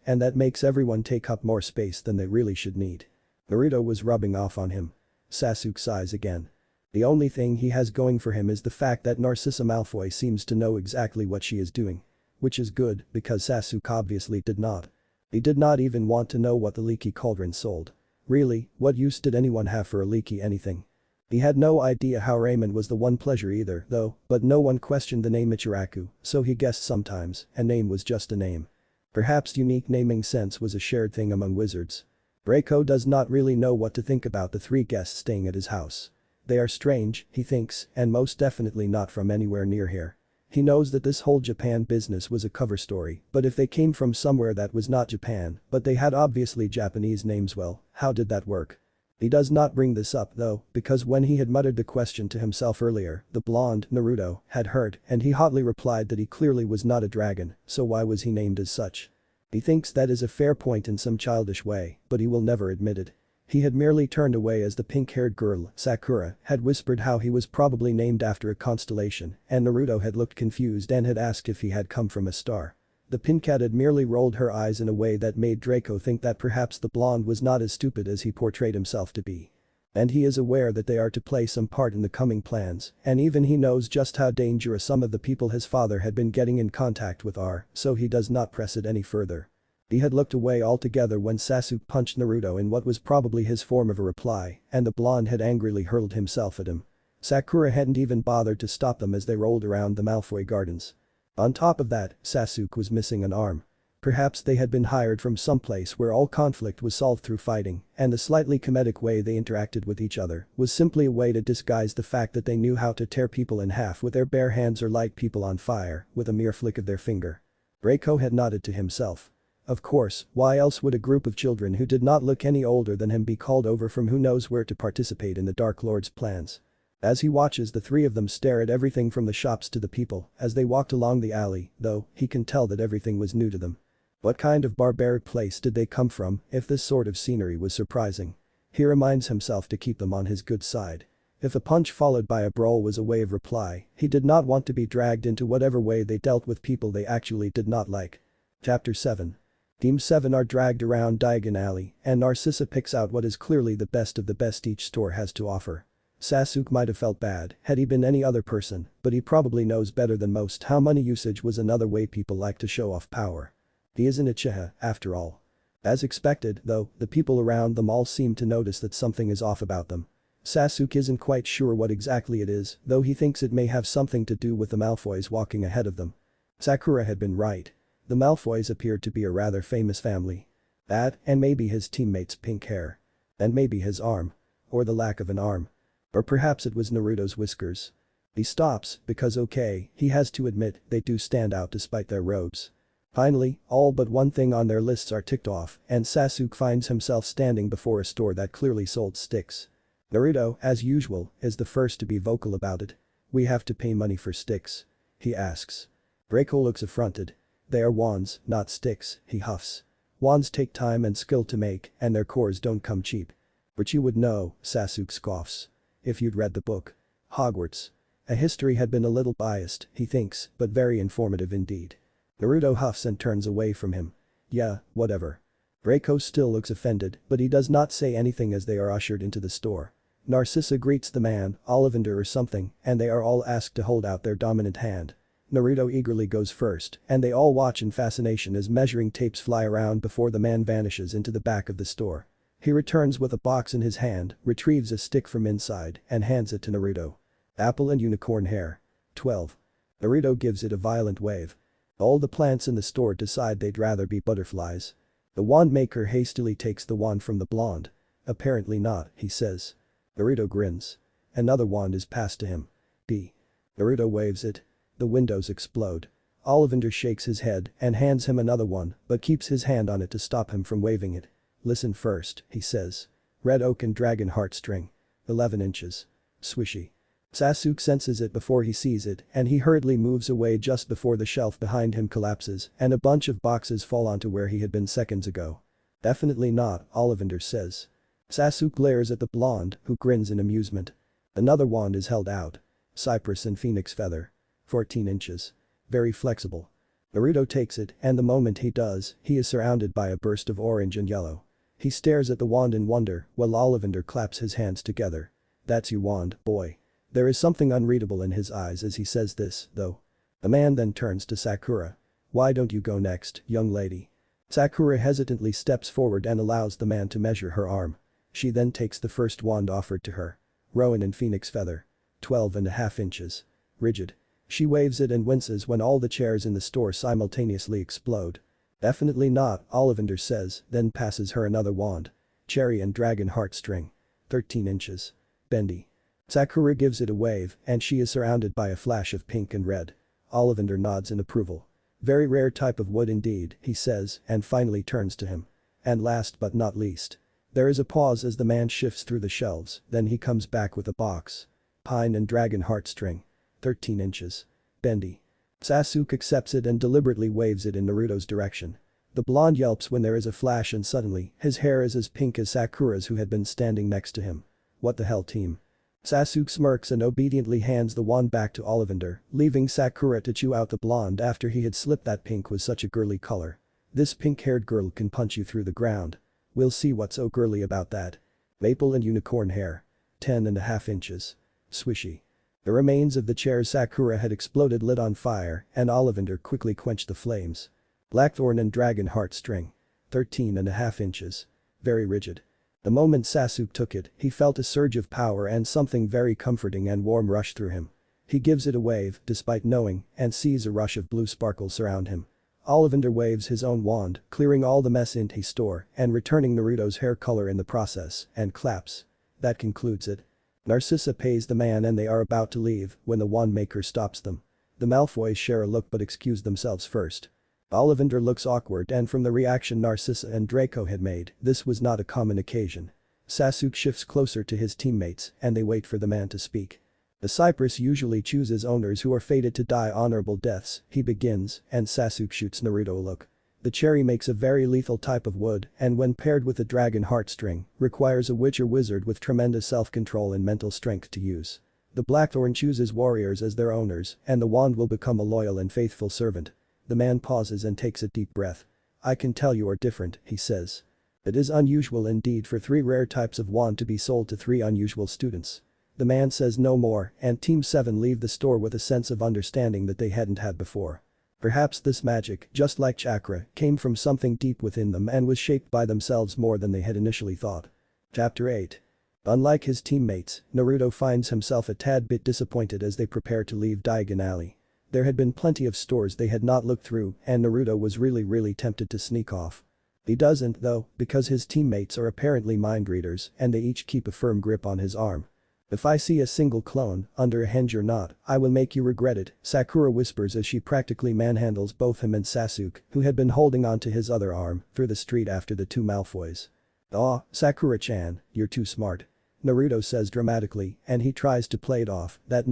and that makes everyone take up more space than they really should need. Naruto was rubbing off on him. Sasuke sighs again. The only thing he has going for him is the fact that Narcissa Malfoy seems to know exactly what she is doing. Which is good, because Sasuke obviously did not. He did not even want to know what the leaky cauldron sold. Really, what use did anyone have for a leaky anything? He had no idea how ramen was the one pleasure either, though, but no one questioned the name Ichiraku, so he guessed sometimes, a name was just a name. Perhaps unique naming sense was a shared thing among wizards. Draco does not really know what to think about the three guests staying at his house. They are strange, he thinks, and most definitely not from anywhere near here. He knows that this whole Japan business was a cover story, but if they came from somewhere that was not Japan, but they had obviously Japanese names, well, how did that work? He does not bring this up though, because when he had muttered the question to himself earlier, the blonde, Naruto, had heard and he hotly replied that he clearly was not a dragon, so why was he named as such? He thinks that is a fair point in some childish way, but he will never admit it. He had merely turned away as the pink-haired girl, Sakura, had whispered how he was probably named after a constellation, and Naruto had looked confused and had asked if he had come from a star. The pink cat had merely rolled her eyes in a way that made Draco think that perhaps the blonde was not as stupid as he portrayed himself to be. And he is aware that they are to play some part in the coming plans, and even he knows just how dangerous some of the people his father had been getting in contact with are, so he does not press it any further. He had looked away altogether when Sasuke punched Naruto in what was probably his form of a reply, and the blonde had angrily hurled himself at him. Sakura hadn't even bothered to stop them as they rolled around the Malfoy gardens. On top of that, Sasuke was missing an arm. Perhaps they had been hired from someplace where all conflict was solved through fighting, and the slightly comedic way they interacted with each other was simply a way to disguise the fact that they knew how to tear people in half with their bare hands or light people on fire with a mere flick of their finger. Draco had nodded to himself. Of course, why else would a group of children who did not look any older than him be called over from who knows where to participate in the Dark Lord's plans? As he watches the three of them stare at everything from the shops to the people as they walked along the alley, though, he can tell that everything was new to them. What kind of barbaric place did they come from if this sort of scenery was surprising? He reminds himself to keep them on his good side. If a punch followed by a brawl was a way of reply, he did not want to be dragged into whatever way they dealt with people they actually did not like. Chapter 7. Team 7 are dragged around Diagon Alley, and Narcissa picks out what is clearly the best of the best each store has to offer. Sasuke might have felt bad had he been any other person, but he probably knows better than most how money usage was another way people like to show off power. He is an Uchiha, after all. As expected, though, the people around them all seem to notice that something is off about them. Sasuke isn't quite sure what exactly it is, though he thinks it may have something to do with the Malfoys walking ahead of them. Sakura had been right. The Malfoys appeared to be a rather famous family. That, and maybe his teammate's pink hair. And maybe his arm. Or the lack of an arm. Or perhaps it was Naruto's whiskers. He stops, because okay, he has to admit, they do stand out despite their robes. Finally, all but one thing on their lists are ticked off, and Sasuke finds himself standing before a store that clearly sold sticks. Naruto, as usual, is the first to be vocal about it. "We have to pay money for sticks?" he asks. Draco looks affronted. "They are wands, not sticks," he huffs. "Wands take time and skill to make, and their cores don't come cheap." "But you would know," Sasuke scoffs. "If you'd read the book. Hogwarts." A history had been a little biased, he thinks, but very informative indeed. Naruto huffs and turns away from him. "Yeah, whatever." Draco still looks offended, but he does not say anything as they are ushered into the store. Narcissa greets the man, Ollivander or something, and they are all asked to hold out their dominant hand. Naruto eagerly goes first, and they all watch in fascination as measuring tapes fly around before the man vanishes into the back of the store. He returns with a box in his hand, retrieves a stick from inside, and hands it to Naruto. "Apple and unicorn hair. 12. Naruto gives it a violent wave. All the plants in the store decide they'd rather be butterflies. The wand maker hastily takes the wand from the blonde. "Apparently not," he says. Naruto grins. Another wand is passed to him. "B." Naruto waves it. The windows explode. Ollivander shakes his head and hands him another one, but keeps his hand on it to stop him from waving it. "Listen first," he says. "Red oak and dragon heartstring. 11 inches. Swishy." Sasuke senses it before he sees it, and he hurriedly moves away just before the shelf behind him collapses and a bunch of boxes fall onto where he had been seconds ago. "Definitely not," Ollivander says. Sasuke glares at the blonde, who grins in amusement. Another wand is held out. "Cypress and phoenix feather. 14 inches. Very flexible." Naruto takes it, and the moment he does, he is surrounded by a burst of orange and yellow. He stares at the wand in wonder while Ollivander claps his hands together. "That's your wand, boy." There is something unreadable in his eyes as he says this, though. The man then turns to Sakura. "Why don't you go next, young lady?" Sakura hesitantly steps forward and allows the man to measure her arm. She then takes the first wand offered to her. Rowan and Phoenix Feather. 12.5 inches. Rigid. She waves it and winces when all the chairs in the store simultaneously explode. Definitely not, Ollivander says, then passes her another wand. Cherry and Dragon Heartstring. 13 inches. Bendy. Sakura gives it a wave and she is surrounded by a flash of pink and red. Ollivander nods in approval. Very rare type of wood indeed, he says and finally turns to him. And last but not least. There is a pause as the man shifts through the shelves, then he comes back with a box. Pine and Dragon Heartstring. 13 inches. Bendy. Sasuke accepts it and deliberately waves it in Naruto's direction. The blonde yelps when there is a flash and suddenly, his hair is as pink as Sakura's who had been standing next to him. What the hell, team? Sasuke smirks and obediently hands the wand back to Ollivander, leaving Sakura to chew out the blonde after he had slipped that pink was such a girly color. This pink-haired girl can punch you through the ground. We'll see what's so girly about that. Maple and unicorn hair. 10.5 inches. Swishy. The remains of the chair Sakura had exploded lit on fire and Ollivander quickly quenched the flames. Blackthorn and Dragon Heartstring. 13.5 inches. Very rigid. The moment Sasuke took it, he felt a surge of power and something very comforting and warm rush through him. He gives it a wave, despite knowing, and sees a rush of blue sparkles surround him. Ollivander waves his own wand, clearing all the mess in his store and returning Naruto's hair color in the process, and claps. That concludes it. Narcissa pays the man and they are about to leave when the wand maker stops them. The Malfoys share a look but excuse themselves first. Ollivander looks awkward and from the reaction Narcissa and Draco had made, this was not a common occasion. Sasuke shifts closer to his teammates and they wait for the man to speak. The cypress usually chooses owners who are fated to die honorable deaths, he begins, and Sasuke shoots Naruto a look. The cherry makes a very lethal type of wood and when paired with a dragon heartstring, requires a witch or wizard with tremendous self-control and mental strength to use. The blackthorn chooses warriors as their owners and the wand will become a loyal and faithful servant. The man pauses and takes a deep breath. I can tell you are different, he says. It is unusual indeed for 3 rare types of wand to be sold to 3 unusual students. The man says no more and Team 7 leave the store with a sense of understanding that they hadn't had before. Perhaps this magic, just like chakra, came from something deep within them and was shaped by themselves more than they had initially thought. Chapter 8. Unlike his teammates, Naruto finds himself a tad bit disappointed as they prepare to leave Diagon Alley. There had been plenty of stores they had not looked through and Naruto was really tempted to sneak off. He doesn't though, because his teammates are apparently mind readers and they each keep a firm grip on his arm. If I see a single clone, under a henge or not, I will make you regret it, Sakura whispers as she practically manhandles both him and Sasuke, who had been holding onto his other arm, through the street after the 2 Malfoys. Aw, Sakura-chan, you're too smart. Naruto says dramatically and he tries to play it off that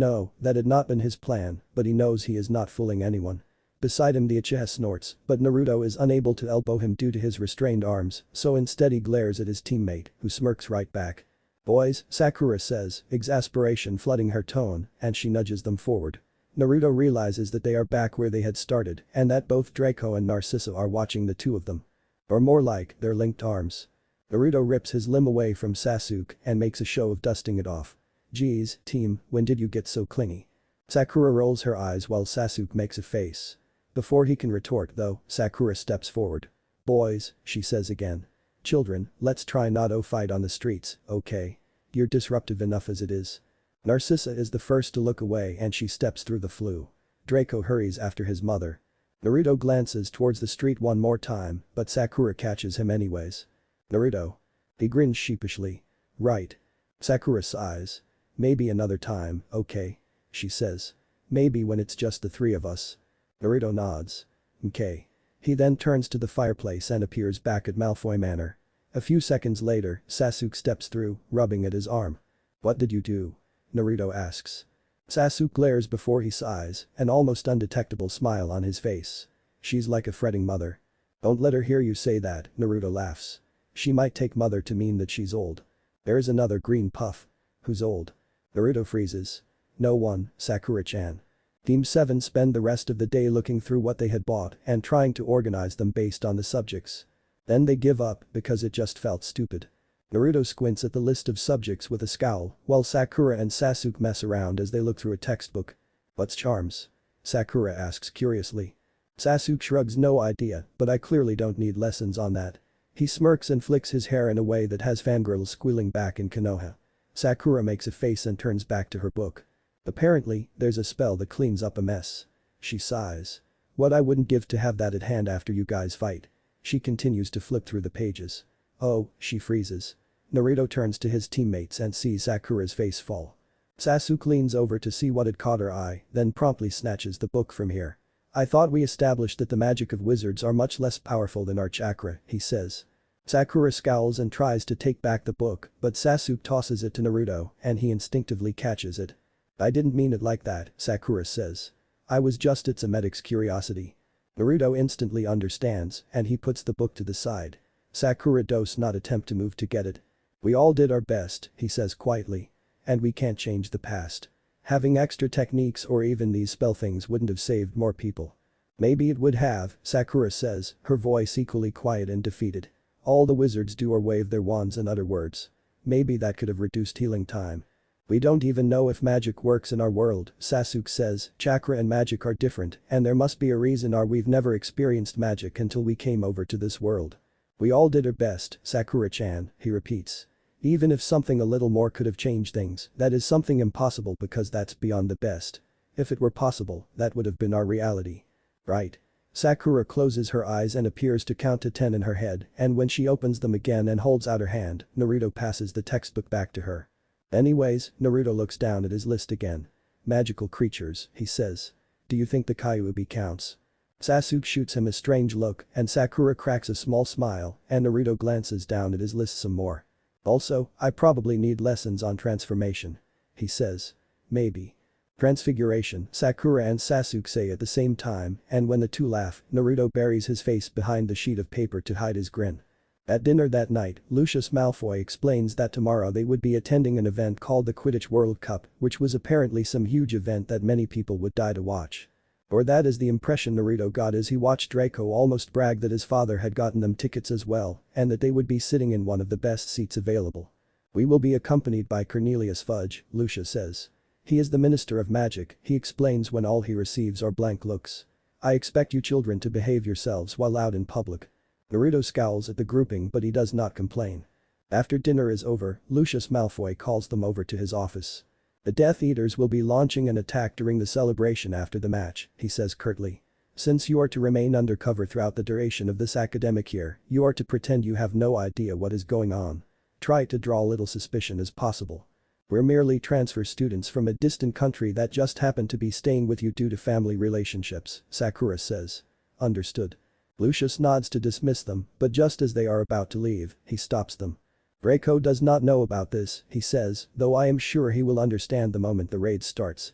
had not been his plan, but he knows he is not fooling anyone. Beside him the Uchiha snorts, but Naruto is unable to elbow him due to his restrained arms, so instead he glares at his teammate, who smirks right back. Boys, Sakura says, exasperation flooding her tone, and she nudges them forward. Naruto realizes that they are back where they had started and that both Draco and Narcissa are watching the 2 of them. Or more like, their linked arms. Naruto rips his limb away from Sasuke and makes a show of dusting it off. Geez, team, when did you get so clingy? Sakura rolls her eyes while Sasuke makes a face. Before he can retort though, Sakura steps forward. Boys, she says again. Children, let's try not to fight on the streets, okay? You're disruptive enough as it is. Narcissa is the first to look away and she steps through the flue. Draco hurries after his mother. Naruto glances towards the street one more time, but Sakura catches him anyways. Naruto. He grins sheepishly. Right. Sakura sighs. Maybe another time, okay? She says. Maybe when it's just the 3 of us. Naruto nods. Okay. He then turns to the fireplace and appears back at Malfoy Manor. A few seconds later, Sasuke steps through, rubbing at his arm. What did you do? Naruto asks. Sasuke glares before he sighs, an almost undetectable smile on his face. She's like a fretting mother. Don't let her hear you say that, Naruto laughs. She might take mother to mean that she's old. There's another green puff. Who's old? Naruto freezes. No one, Sakura-chan. Team 7 spend the rest of the day looking through what they had bought and trying to organize them based on the subjects. Then they give up because it just felt stupid. Naruto squints at the list of subjects with a scowl while Sakura and Sasuke mess around as they look through a textbook. What's charms? Sakura asks curiously. Sasuke shrugs no idea, but I clearly don't need lessons on that. He smirks and flicks his hair in a way that has fangirls squealing back in Konoha. Sakura makes a face and turns back to her book. Apparently, there's a spell that cleans up a mess. She sighs. What I wouldn't give to have that at hand after you guys fight. She continues to flip through the pages. Oh, she freezes. Naruto turns to his teammates and sees Sakura's face fall. Sasuke leans over to see what had caught her eye, then promptly snatches the book from here. I thought we established that the magic of wizards are much less powerful than our chakra, he says. Sakura scowls and tries to take back the book, but Sasuke tosses it to Naruto and he instinctively catches it. I didn't mean it like that, Sakura says. I was just its medic's curiosity. Naruto instantly understands and he puts the book to the side. Sakura does not attempt to move to get it. We all did our best, he says quietly. And we can't change the past. Having extra techniques or even these spell things wouldn't have saved more people. Maybe it would have, Sakura says, her voice equally quiet and defeated. All the wizards do or wave their wands and utter words. Maybe that could have reduced healing time. We don't even know if magic works in our world, Sasuke says, chakra and magic are different and there must be a reason we've never experienced magic until we came over to this world. We all did our best, Sakura-chan, he repeats. Even if something a little more could have changed things, that is something impossible because that's beyond the best. If it were possible, that would have been our reality. Right. Sakura closes her eyes and appears to count to 10 in her head and when she opens them again and holds out her hand, Naruto passes the textbook back to her. Anyways, Naruto looks down at his list again. Magical creatures, he says. Do you think the Kyuubi counts? Sasuke shoots him a strange look and Sakura cracks a small smile and Naruto glances down at his list some more. Also, I probably need lessons on transformation. He says. Maybe. Transfiguration, Sakura and Sasuke say at the same time and when the two laugh, Naruto buries his face behind the sheet of paper to hide his grin. At dinner that night, Lucius Malfoy explains that tomorrow they would be attending an event called the Quidditch World Cup, which was apparently some huge event that many people would die to watch. Or that is the impression Naruto got as he watched Draco almost brag that his father had gotten them tickets as well and that they would be sitting in one of the best seats available. We will be accompanied by Cornelius Fudge, Lucius says. He is the Minister of Magic, he explains when all he receives are blank looks. I expect you children to behave yourselves while out in public. Naruto scowls at the grouping but he does not complain. After dinner is over, Lucius Malfoy calls them over to his office. The Death Eaters will be launching an attack during the celebration after the match, he says curtly. Since you are to remain undercover throughout the duration of this academic year, you are to pretend you have no idea what is going on. Try to draw little suspicion as possible. We're merely transfer students from a distant country that just happen to be staying with you due to family relationships, Sakura says. Understood. Lucius nods to dismiss them, but just as they are about to leave, he stops them. Draco does not know about this, he says, though I am sure he will understand the moment the raid starts,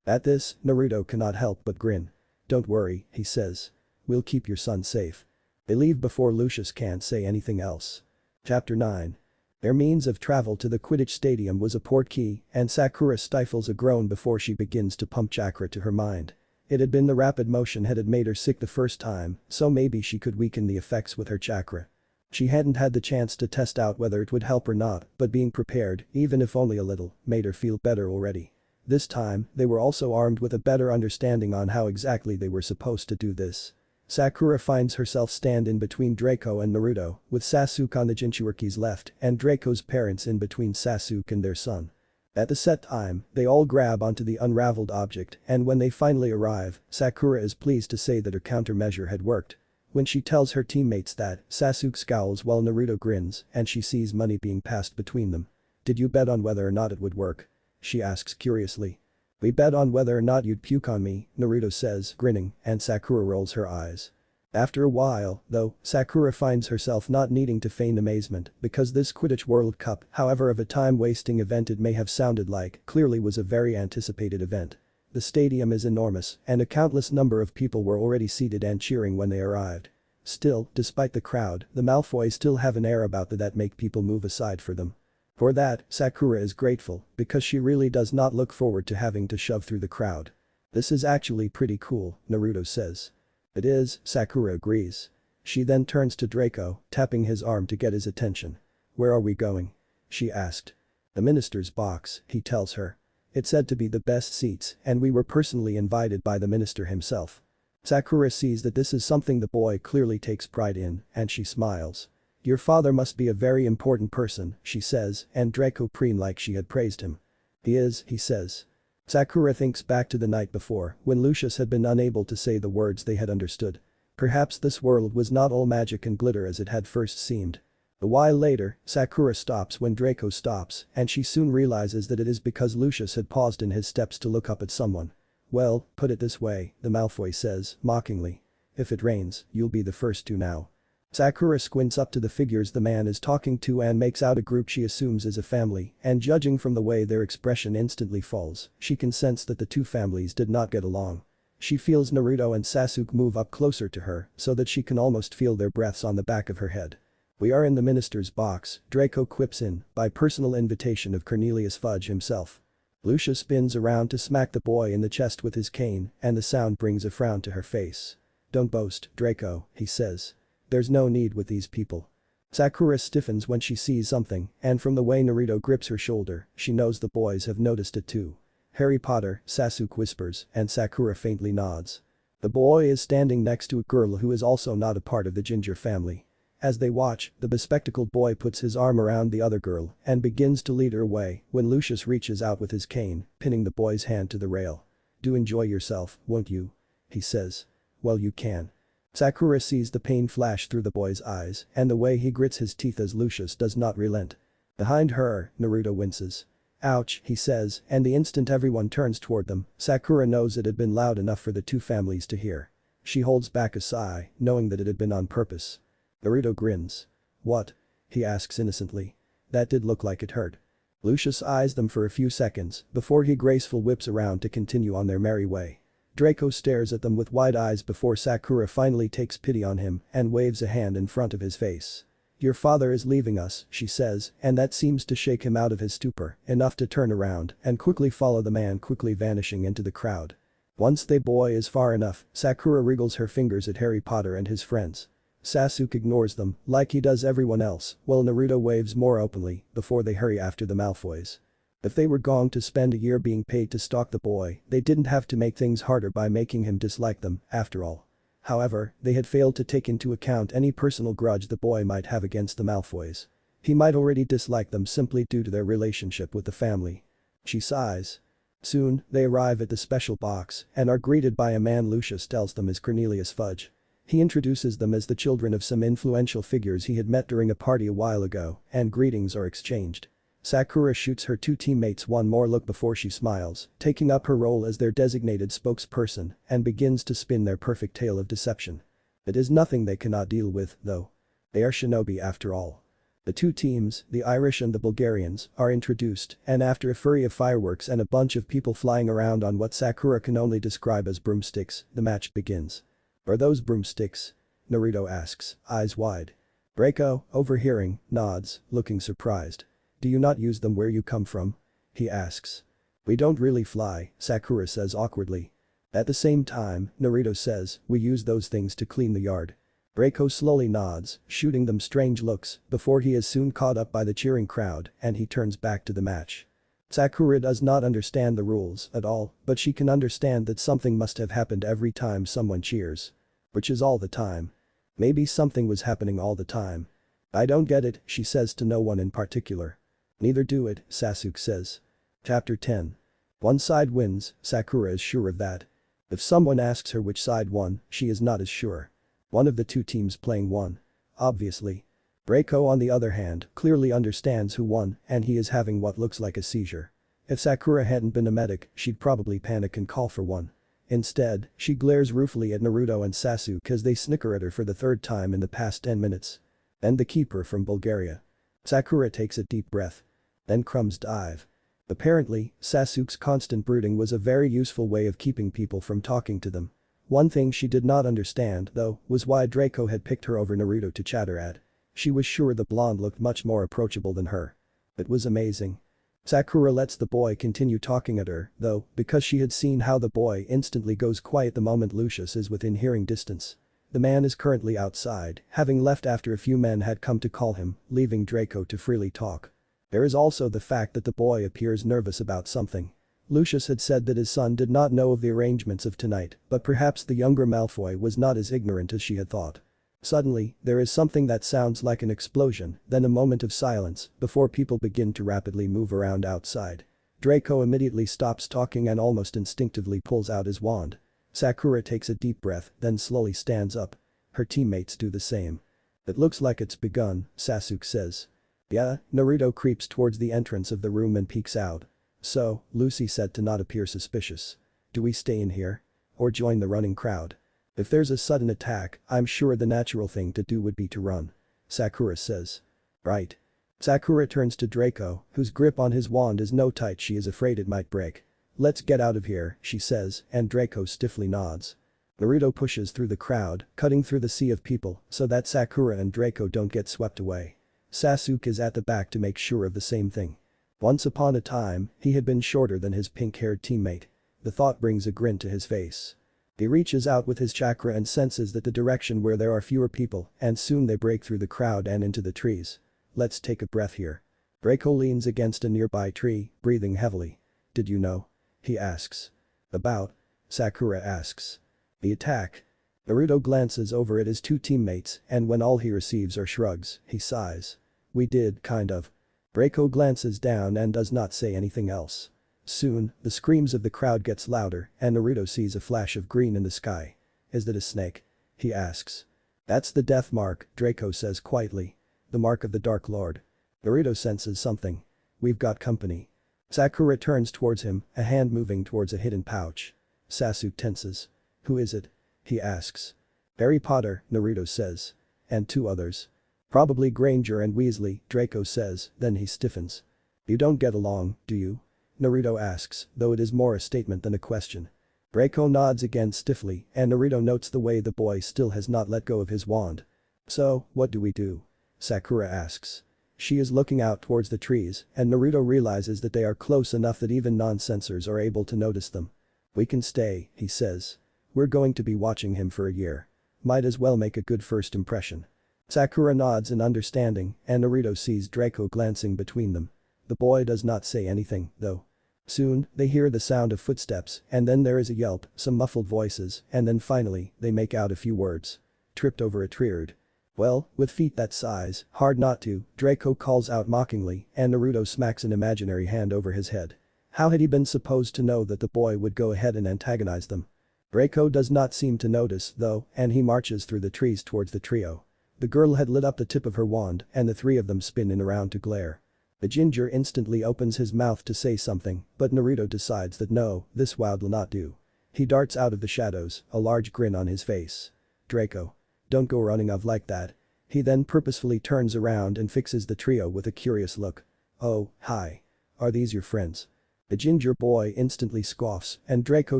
At this, Naruto cannot help but grin. Don't worry, he says. We'll keep your son safe. They leave before Lucius can't say anything else. Chapter 9. Their means of travel to the Quidditch Stadium was a portkey and Sakura stifles a groan before she begins to pump chakra to her mind. It had been the rapid motion had made her sick the first time, so maybe she could weaken the effects with her chakra. She hadn't had the chance to test out whether it would help or not, but being prepared, even if only a little, made her feel better already. This time, they were also armed with a better understanding on how exactly they were supposed to do this. Sakura finds herself stand in between Draco and Naruto, with Sasuke on the Jinchuriki's left and Draco's parents in between Sasuke and their son. At the set time, they all grab onto the unraveled object and when they finally arrive, Sakura is pleased to say that her countermeasure had worked. When she tells her teammates that, Sasuke scowls while Naruto grins and she sees money being passed between them. Did you bet on whether or not it would work? She asks curiously. We bet on whether or not you'd puke on me, Naruto says, grinning, and Sakura rolls her eyes. After a while, though, Sakura finds herself not needing to feign amazement because this Quidditch World Cup, however of a time-wasting event it may have sounded like, clearly was a very anticipated event. The stadium is enormous and a countless number of people were already seated and cheering when they arrived. Still, despite the crowd, the Malfoys still have an air about them that make people move aside for them. For that, Sakura is grateful because she really does not look forward to having to shove through the crowd. This is actually pretty cool, Naruto says. It is, Sakura agrees. She then turns to Draco, tapping his arm to get his attention. Where are we going? She asked. The minister's box, he tells her. It's said to be the best seats and we were personally invited by the minister himself. Sakura sees that this is something the boy clearly takes pride in and she smiles. "Your father must be a very important person," she says, and Draco preen like she had praised him. "He is," he says. Sakura thinks back to the night before, when Lucius had been unable to say the words they had understood. Perhaps this world was not all magic and glitter as it had first seemed. A while later, Sakura stops when Draco stops, and she soon realizes that it is because Lucius had paused in his steps to look up at someone. "Well, put it this way," the Malfoy says, mockingly. "If it rains, you'll be the first to now." Sakura squints up to the figures the man is talking to and makes out a group she assumes is a family, and judging from the way their expression instantly falls, she can sense that the two families did not get along. She feels Naruto and Sasuke move up closer to her so that she can almost feel their breaths on the back of her head. "We are in the minister's box," Draco quips in, by personal invitation of Cornelius Fudge himself. Lucius spins around to smack the boy in the chest with his cane, and the sound brings a frown to her face. "Don't boast, Draco," he says. "There's no need with these people." Sakura stiffens when she sees something, and from the way Naruto grips her shoulder, she knows the boys have noticed it too. "Harry Potter," Sasuke whispers, and Sakura faintly nods. The boy is standing next to a girl who is also not a part of the Ginger family. As they watch, the bespectacled boy puts his arm around the other girl and begins to lead her away when Lucius reaches out with his cane, pinning the boy's hand to the rail. "Do enjoy yourself, won't you?" he says. "Well, you can." Sakura sees the pain flash through the boy's eyes and the way he grits his teeth as Lucius does not relent. Behind her, Naruto winces. "Ouch," he says, and the instant everyone turns toward them, Sakura knows it had been loud enough for the two families to hear. She holds back a sigh, knowing that it had been on purpose. Naruto grins. "What?" he asks innocently. "That did look like it hurt." Lucius eyes them for a few seconds before he gracefully whips around to continue on their merry way. Draco stares at them with wide eyes before Sakura finally takes pity on him and waves a hand in front of his face. "Your father is leaving us," she says, and that seems to shake him out of his stupor, enough to turn around and quickly follow the man quickly vanishing into the crowd. Once the boy is far enough, Sakura wriggles her fingers at Harry Potter and his friends. Sasuke ignores them, like he does everyone else, while Naruto waves more openly before they hurry after the Malfoys. If they were going to spend a year being paid to stalk the boy, they didn't have to make things harder by making him dislike them, after all. However, they had failed to take into account any personal grudge the boy might have against the Malfoys. He might already dislike them simply due to their relationship with the family. She sighs. Soon, they arrive at the special box and are greeted by a man Lucius tells them is Cornelius Fudge. He introduces them as the children of some influential figures he had met during a party a while ago, and greetings are exchanged. Sakura shoots her two teammates one more look before she smiles, taking up her role as their designated spokesperson, and begins to spin their perfect tale of deception. It is nothing they cannot deal with, though. They are shinobi after all. The two teams, the Irish and the Bulgarians, are introduced, and after a flurry of fireworks and a bunch of people flying around on what Sakura can only describe as broomsticks, the match begins. "Are those broomsticks?" Naruto asks, eyes wide. Draco, overhearing, nods, looking surprised. "Do you not use them where you come from?" he asks. "We don't really fly," Sakura says awkwardly. At the same time, Naruto says, "We use those things to clean the yard." Draco slowly nods, shooting them strange looks before he is soon caught up by the cheering crowd and he turns back to the match. Sakura does not understand the rules at all, but she can understand that something must have happened every time someone cheers. Which is all the time. Maybe something was happening all the time. "I don't get it," she says to no one in particular. "Neither do it," Sasuke says. Chapter 10. One side wins, Sakura is sure of that. If someone asks her which side won, she is not as sure. One of the two teams playing won. Obviously. Draco on the other hand clearly understands who won and he is having what looks like a seizure. If Sakura hadn't been a medic, she'd probably panic and call for one. Instead, she glares ruefully at Naruto and Sasuke as they snicker at her for the third time in the past 10 minutes. And the keeper from Bulgaria. Sakura takes a deep breath. Then crumbs dive. Apparently, Sasuke's constant brooding was a very useful way of keeping people from talking to them. One thing she did not understand, though, was why Draco had picked her over Naruto to chatter at. She was sure the blonde looked much more approachable than her. It was amazing. Sakura lets the boy continue talking at her, though, because she had seen how the boy instantly goes quiet the moment Lucius is within hearing distance. The man is currently outside, having left after a few men had come to call him, leaving Draco to freely talk. There is also the fact that the boy appears nervous about something. Lucius had said that his son did not know of the arrangements of tonight, but perhaps the younger Malfoy was not as ignorant as she had thought. Suddenly, there is something that sounds like an explosion, then a moment of silence before people begin to rapidly move around outside. Draco immediately stops talking and almost instinctively pulls out his wand. Sakura takes a deep breath, then slowly stands up. Her teammates do the same. "It looks like it's begun," Sasuke says. "Yeah," Naruto creeps towards the entrance of the room and peeks out. "So," Lucy said to not appear suspicious. "Do we stay in here? Or join the running crowd? If there's a sudden attack, I'm sure the natural thing to do would be to run," Sakura says. "Right." Sakura turns to Draco, whose grip on his wand is so tight she is afraid it might break. "Let's get out of here," she says, and Draco stiffly nods. Naruto pushes through the crowd, cutting through the sea of people so that Sakura and Draco don't get swept away. Sasuke is at the back to make sure of the same thing. Once upon a time, he had been shorter than his pink-haired teammate. The thought brings a grin to his face. He reaches out with his chakra and senses that the direction where there are fewer people, and soon they break through the crowd and into the trees. "Let's take a breath here." Draco leans against a nearby tree, breathing heavily. "Did you know?" he asks. "About?" Sakura asks. "The attack." Naruto glances over at his two teammates, and when all he receives are shrugs, he sighs. "We did, kind of." Draco glances down and does not say anything else. Soon, the screams of the crowd gets louder and Naruto sees a flash of green in the sky. "Is that a snake?" he asks. "That's the death mark," Draco says quietly. "The mark of the Dark Lord." Naruto senses something. "We've got company." Sakura turns towards him, a hand moving towards a hidden pouch. Sasuke tenses. "Who is it?" he asks. "Harry Potter," Naruto says. "And two others." "Probably Granger and Weasley," Draco says, then he stiffens. "You don't get along, do you?" Naruto asks, though it is more a statement than a question. Draco nods again stiffly and Naruto notes the way the boy still has not let go of his wand. "So, what do we do?" Sakura asks. She is looking out towards the trees and Naruto realizes that they are close enough that even non-sensors are able to notice them. "We can stay," he says. "We're going to be watching him for a year. Might as well make a good first impression." Sakura nods in understanding and Naruto sees Draco glancing between them. The boy does not say anything, though. Soon, they hear the sound of footsteps and then there is a yelp, some muffled voices, and then finally, they make out a few words. "Tripped over a treeard." "Well, with feet that size, hard not to," Draco calls out mockingly and Naruto smacks an imaginary hand over his head. How had he been supposed to know that the boy would go ahead and antagonize them? Draco does not seem to notice, though, and he marches through the trees towards the trio. The girl had lit up the tip of her wand and the three of them spin in around to glare. The ginger instantly opens his mouth to say something, but Naruto decides that no, this will not do. He darts out of the shadows, a large grin on his face. "Draco. Don't go running off like that." He then purposefully turns around and fixes the trio with a curious look. "Oh, hi. Are these your friends?" The ginger boy instantly scoffs and Draco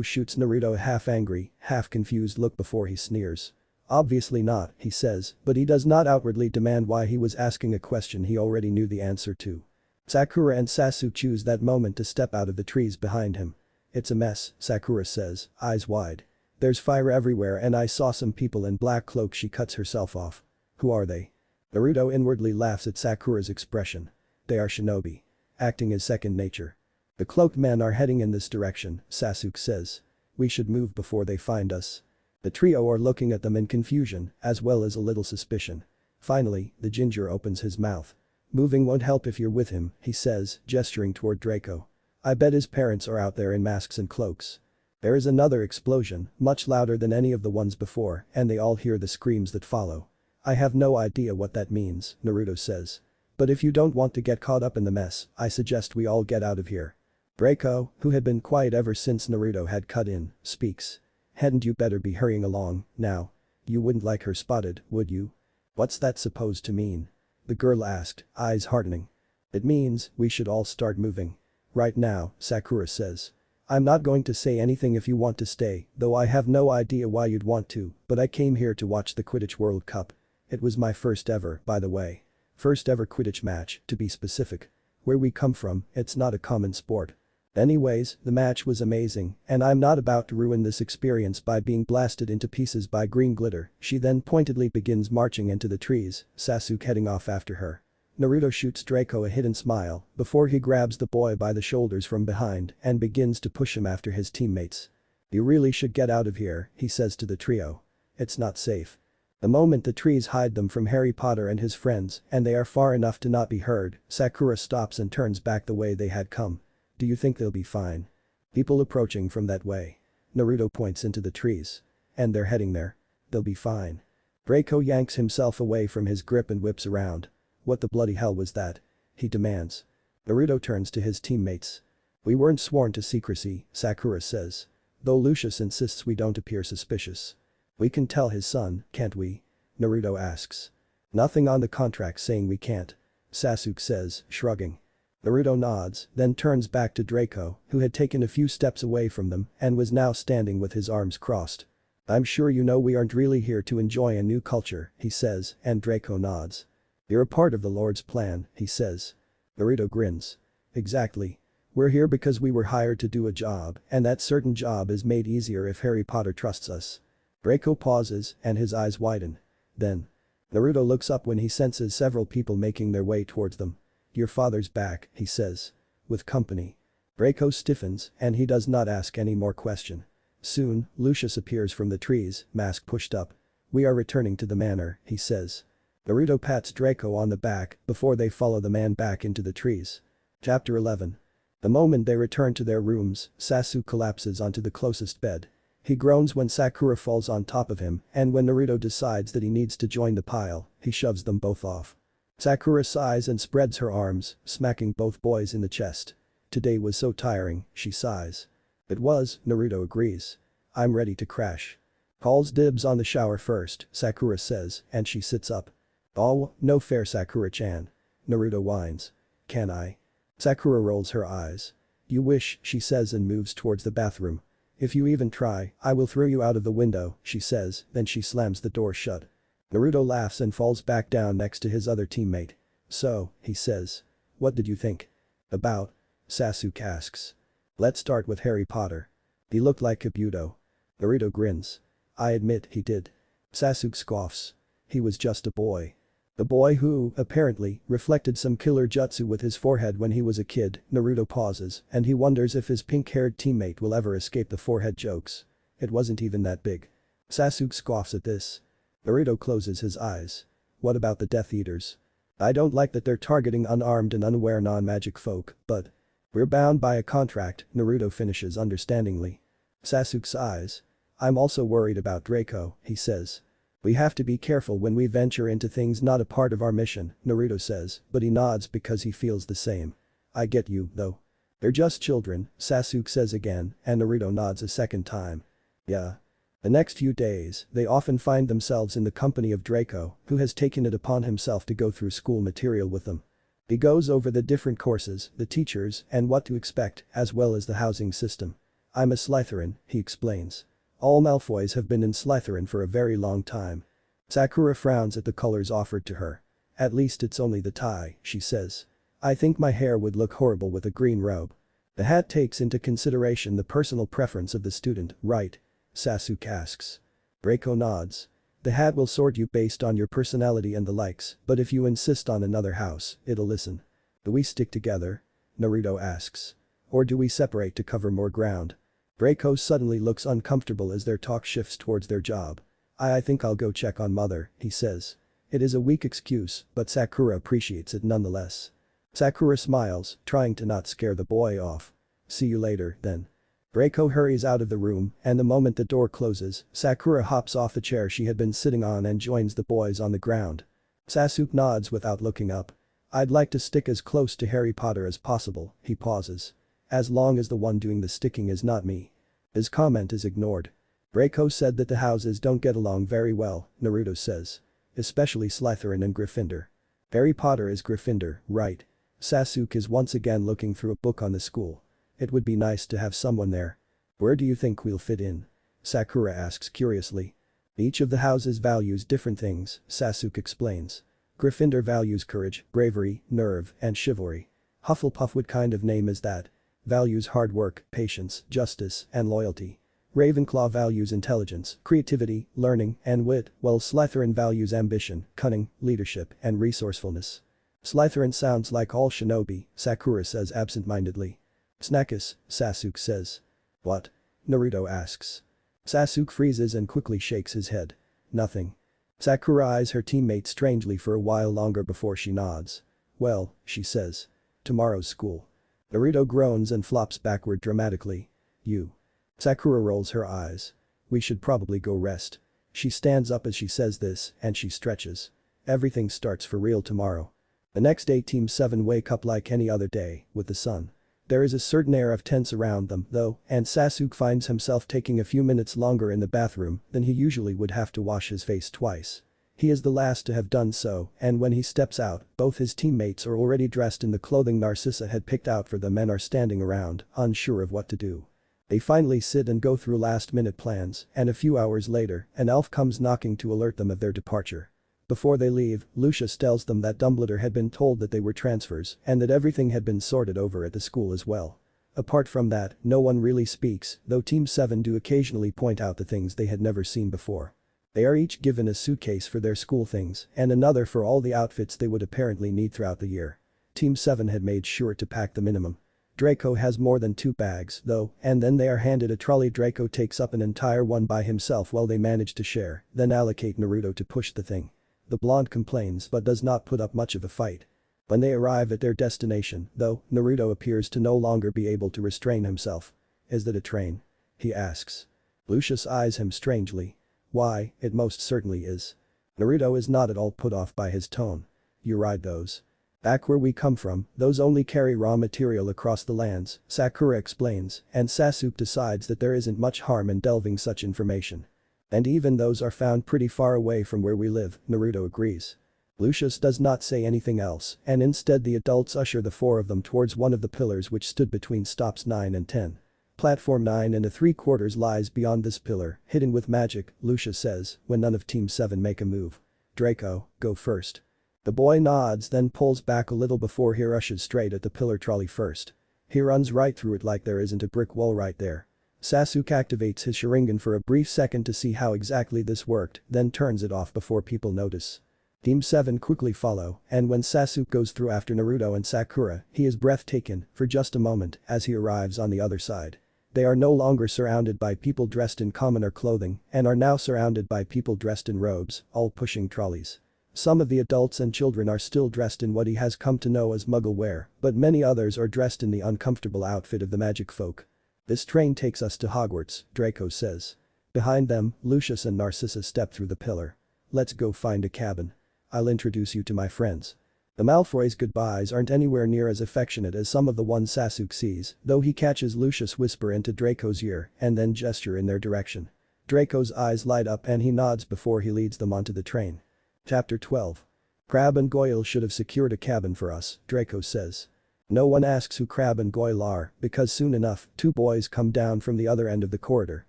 shoots Naruto a half-angry, half-confused look before he sneers. "Obviously not," he says, but he does not outwardly demand why he was asking a question he already knew the answer to. Sakura and Sasuke choose that moment to step out of the trees behind him. "It's a mess," Sakura says, eyes wide. "There's fire everywhere and I saw some people in black cloaks." She cuts herself off. "Who are they?" Naruto inwardly laughs at Sakura's expression. "They are shinobi. Acting is second nature." "The cloaked men are heading in this direction," Sasuke says. "We should move before they find us." The trio are looking at them in confusion, as well as a little suspicion. Finally, the ginger opens his mouth. "Moving won't help if you're with him," he says, gesturing toward Draco. "I bet his parents are out there in masks and cloaks." There is another explosion, much louder than any of the ones before, and they all hear the screams that follow. "I have no idea what that means," Naruto says. "But if you don't want to get caught up in the mess, I suggest we all get out of here." Draco, who had been quiet ever since Naruto had cut in, speaks. "Hadn't you better be hurrying along, now? You wouldn't like her spotted, would you?" "What's that supposed to mean?" the girl asked, eyes hardening. "It means we should all start moving. Right now," Sakura says. "I'm not going to say anything if you want to stay, though I have no idea why you'd want to, but I came here to watch the Quidditch World Cup. It was my first ever, by the way. First ever Quidditch match, to be specific. Where we come from, it's not a common sport. Anyways, the match was amazing, and I'm not about to ruin this experience by being blasted into pieces by green glitter." She then pointedly begins marching into the trees, Sasuke heading off after her. Naruto shoots Draco a hidden smile before he grabs the boy by the shoulders from behind and begins to push him after his teammates. "You really should get out of here," he says to the trio. "It's not safe." The moment the trees hide them from Harry Potter and his friends and they are far enough to not be heard, Sakura stops and turns back the way they had come. Do you think they'll be fine? People approaching from that way. Naruto points into the trees. And they're heading there. They'll be fine. Draco yanks himself away from his grip and whips around. What the bloody hell was that? He demands. Naruto turns to his teammates. We weren't sworn to secrecy, Sakura says. Though Lucius insists we don't appear suspicious. We can tell his son, can't we? Naruto asks. Nothing on the contract saying we can't. Sasuke says, shrugging. Naruto nods, then turns back to Draco, who had taken a few steps away from them and was now standing with his arms crossed. I'm sure you know we aren't really here to enjoy a new culture, he says, and Draco nods. You're a part of the Lord's plan, he says. Naruto grins. Exactly. We're here because we were hired to do a job, and that certain job is made easier if Harry Potter trusts us. Draco pauses, and his eyes widen. Then. Naruto looks up when he senses several people making their way towards them. Your father's back, he says. With company. Draco stiffens, and he does not ask any more question. Soon, Lucius appears from the trees, mask pushed up. We are returning to the manor, he says. Naruto pats Draco on the back before they follow the man back into the trees. Chapter 11. The moment they return to their rooms, Sasuke collapses onto the closest bed. He groans when Sakura falls on top of him, and when Naruto decides that he needs to join the pile, he shoves them both off. Sakura sighs and spreads her arms, smacking both boys in the chest. Today was so tiring, she sighs. It was, Naruto agrees. I'm ready to crash. Calls dibs on the shower first, Sakura says, and she sits up. Oh, no fair Sakura-chan. Naruto whines. Can I? Sakura rolls her eyes. You wish, she says and moves towards the bathroom. If you even try, I will throw you out of the window, she says, then she slams the door shut. Naruto laughs and falls back down next to his other teammate. So, he says. What did you think? About? Sasuke asks. Let's start with Harry Potter. He looked like Kabuto. Naruto grins. I admit he did. Sasuke scoffs. He was just a boy. The boy who, apparently, reflected some killer jutsu with his forehead when he was a kid. Naruto pauses, and he wonders if his pink-haired teammate will ever escape the forehead jokes. It wasn't even that big. Sasuke scoffs at this. Naruto closes his eyes. What about the Death Eaters? I don't like that they're targeting unarmed and unaware non-magic folk, but we're bound by a contract, Naruto finishes understandingly. Sasuke sighs. I'm also worried about Draco, he says. We have to be careful when we venture into things not a part of our mission, Naruto says, but he nods because he feels the same. I get you, though. They're just children, Sasuke says again, and Naruto nods a second time. Yeah. The next few days, they often find themselves in the company of Draco, who has taken it upon himself to go through school material with them. He goes over the different courses, the teachers, and what to expect, as well as the housing system. I'm a Slytherin, he explains. All Malfoys have been in Slytherin for a very long time. Sakura frowns at the colors offered to her. At least it's only the tie, she says. I think my hair would look horrible with a green robe. The hat takes into consideration the personal preference of the student, right? Sasuke asks. Draco nods. The hat will sort you based on your personality and the likes, but if you insist on another house, it'll listen. Do we stick together? Naruto asks. Or do we separate to cover more ground? Draco suddenly looks uncomfortable as their talk shifts towards their job. I think I'll go check on mother, he says. It is a weak excuse, but Sakura appreciates it nonetheless. Sakura smiles, trying to not scare the boy off. See you later, then. Draco hurries out of the room, and the moment the door closes, Sakura hops off the chair she had been sitting on and joins the boys on the ground. Sasuke nods without looking up. I'd like to stick as close to Harry Potter as possible, he pauses. As long as the one doing the sticking is not me. His comment is ignored. Draco said that the houses don't get along very well, Naruto says. Especially Slytherin and Gryffindor. Harry Potter is Gryffindor, right? Sasuke is once again looking through a book on the school. It would be nice to have someone there. Where do you think we'll fit in? Sakura asks curiously. Each of the houses values different things, Sasuke explains. Gryffindor values courage, bravery, nerve, and chivalry. Hufflepuff, what kind of name is that? Values hard work, patience, justice, and loyalty. Ravenclaw values intelligence, creativity, learning, and wit, while Slytherin values ambition, cunning, leadership, and resourcefulness. Slytherin sounds like all shinobi, Sakura says absent-mindedly. Snackus, Sasuke says. What? Naruto asks. Sasuke freezes and quickly shakes his head. Nothing. Sakura eyes her teammate strangely for a while longer before she nods. Well, she says. Tomorrow's school. Naruto groans and flops backward dramatically. You. Sakura rolls her eyes. We should probably go rest. She stands up as she says this and she stretches. Everything starts for real tomorrow. The next day Team 7 wake up like any other day, with the sun. There is a certain air of tense around them, though, and Sasuke finds himself taking a few minutes longer in the bathroom than he usually would have to wash his face twice. He is the last to have done so, and when he steps out, both his teammates are already dressed in the clothing Narcissa had picked out for them and are standing around, unsure of what to do. They finally sit and go through last-minute plans, and a few hours later, an elf comes knocking to alert them of their departure. Before they leave, Lucius tells them that Dumbledore had been told that they were transfers and that everything had been sorted over at the school as well. Apart from that, no one really speaks, though Team 7 do occasionally point out the things they had never seen before. They are each given a suitcase for their school things and another for all the outfits they would apparently need throughout the year. Team 7 had made sure to pack the minimum. Draco has more than 2 bags, though, and then they are handed a trolley. Draco takes up an entire one by himself while they manage to share, then allocate Naruto to push the thing. The blonde complains but does not put up much of a fight. When they arrive at their destination, though, Naruto appears to no longer be able to restrain himself. Is that a train? He asks. Lucius eyes him strangely. Why, it most certainly is. Naruto is not at all put off by his tone. You ride those. Back where we come from, those only carry raw material across the lands, Sakura explains, and Sasuke decides that there isn't much harm in delving such information. And even those are found pretty far away from where we live, Naruto agrees. Lucius does not say anything else, and instead the adults usher the 4 of them towards one of the pillars which stood between stops 9 and 10. Platform 9 and 3/4 lies beyond this pillar, hidden with magic, Lucius says, when none of Team 7 make a move. Draco, go first. The boy nods then pulls back a little before he rushes straight at the pillar trolley first. He runs right through it like there isn't a brick wall right there. Sasuke activates his Sharingan for a brief second to see how exactly this worked, then turns it off before people notice. Team 7 quickly follow, and when Sasuke goes through after Naruto and Sakura, he is breathtaken for just a moment as he arrives on the other side. They are no longer surrounded by people dressed in commoner clothing and are now surrounded by people dressed in robes, all pushing trolleys. Some of the adults and children are still dressed in what he has come to know as Muggle wear, but many others are dressed in the uncomfortable outfit of the magic folk. This train takes us to Hogwarts, Draco says. Behind them, Lucius and Narcissa step through the pillar. Let's go find a cabin. I'll introduce you to my friends. The Malfoys' goodbyes aren't anywhere near as affectionate as some of the ones Sasuke sees, though he catches Lucius whisper into Draco's ear and then gesture in their direction. Draco's eyes light up and he nods before he leads them onto the train. Chapter 12. Crabbe and Goyle should have secured a cabin for us, Draco says. No one asks who Crabbe and Goyle are, because soon enough, 2 boys come down from the other end of the corridor,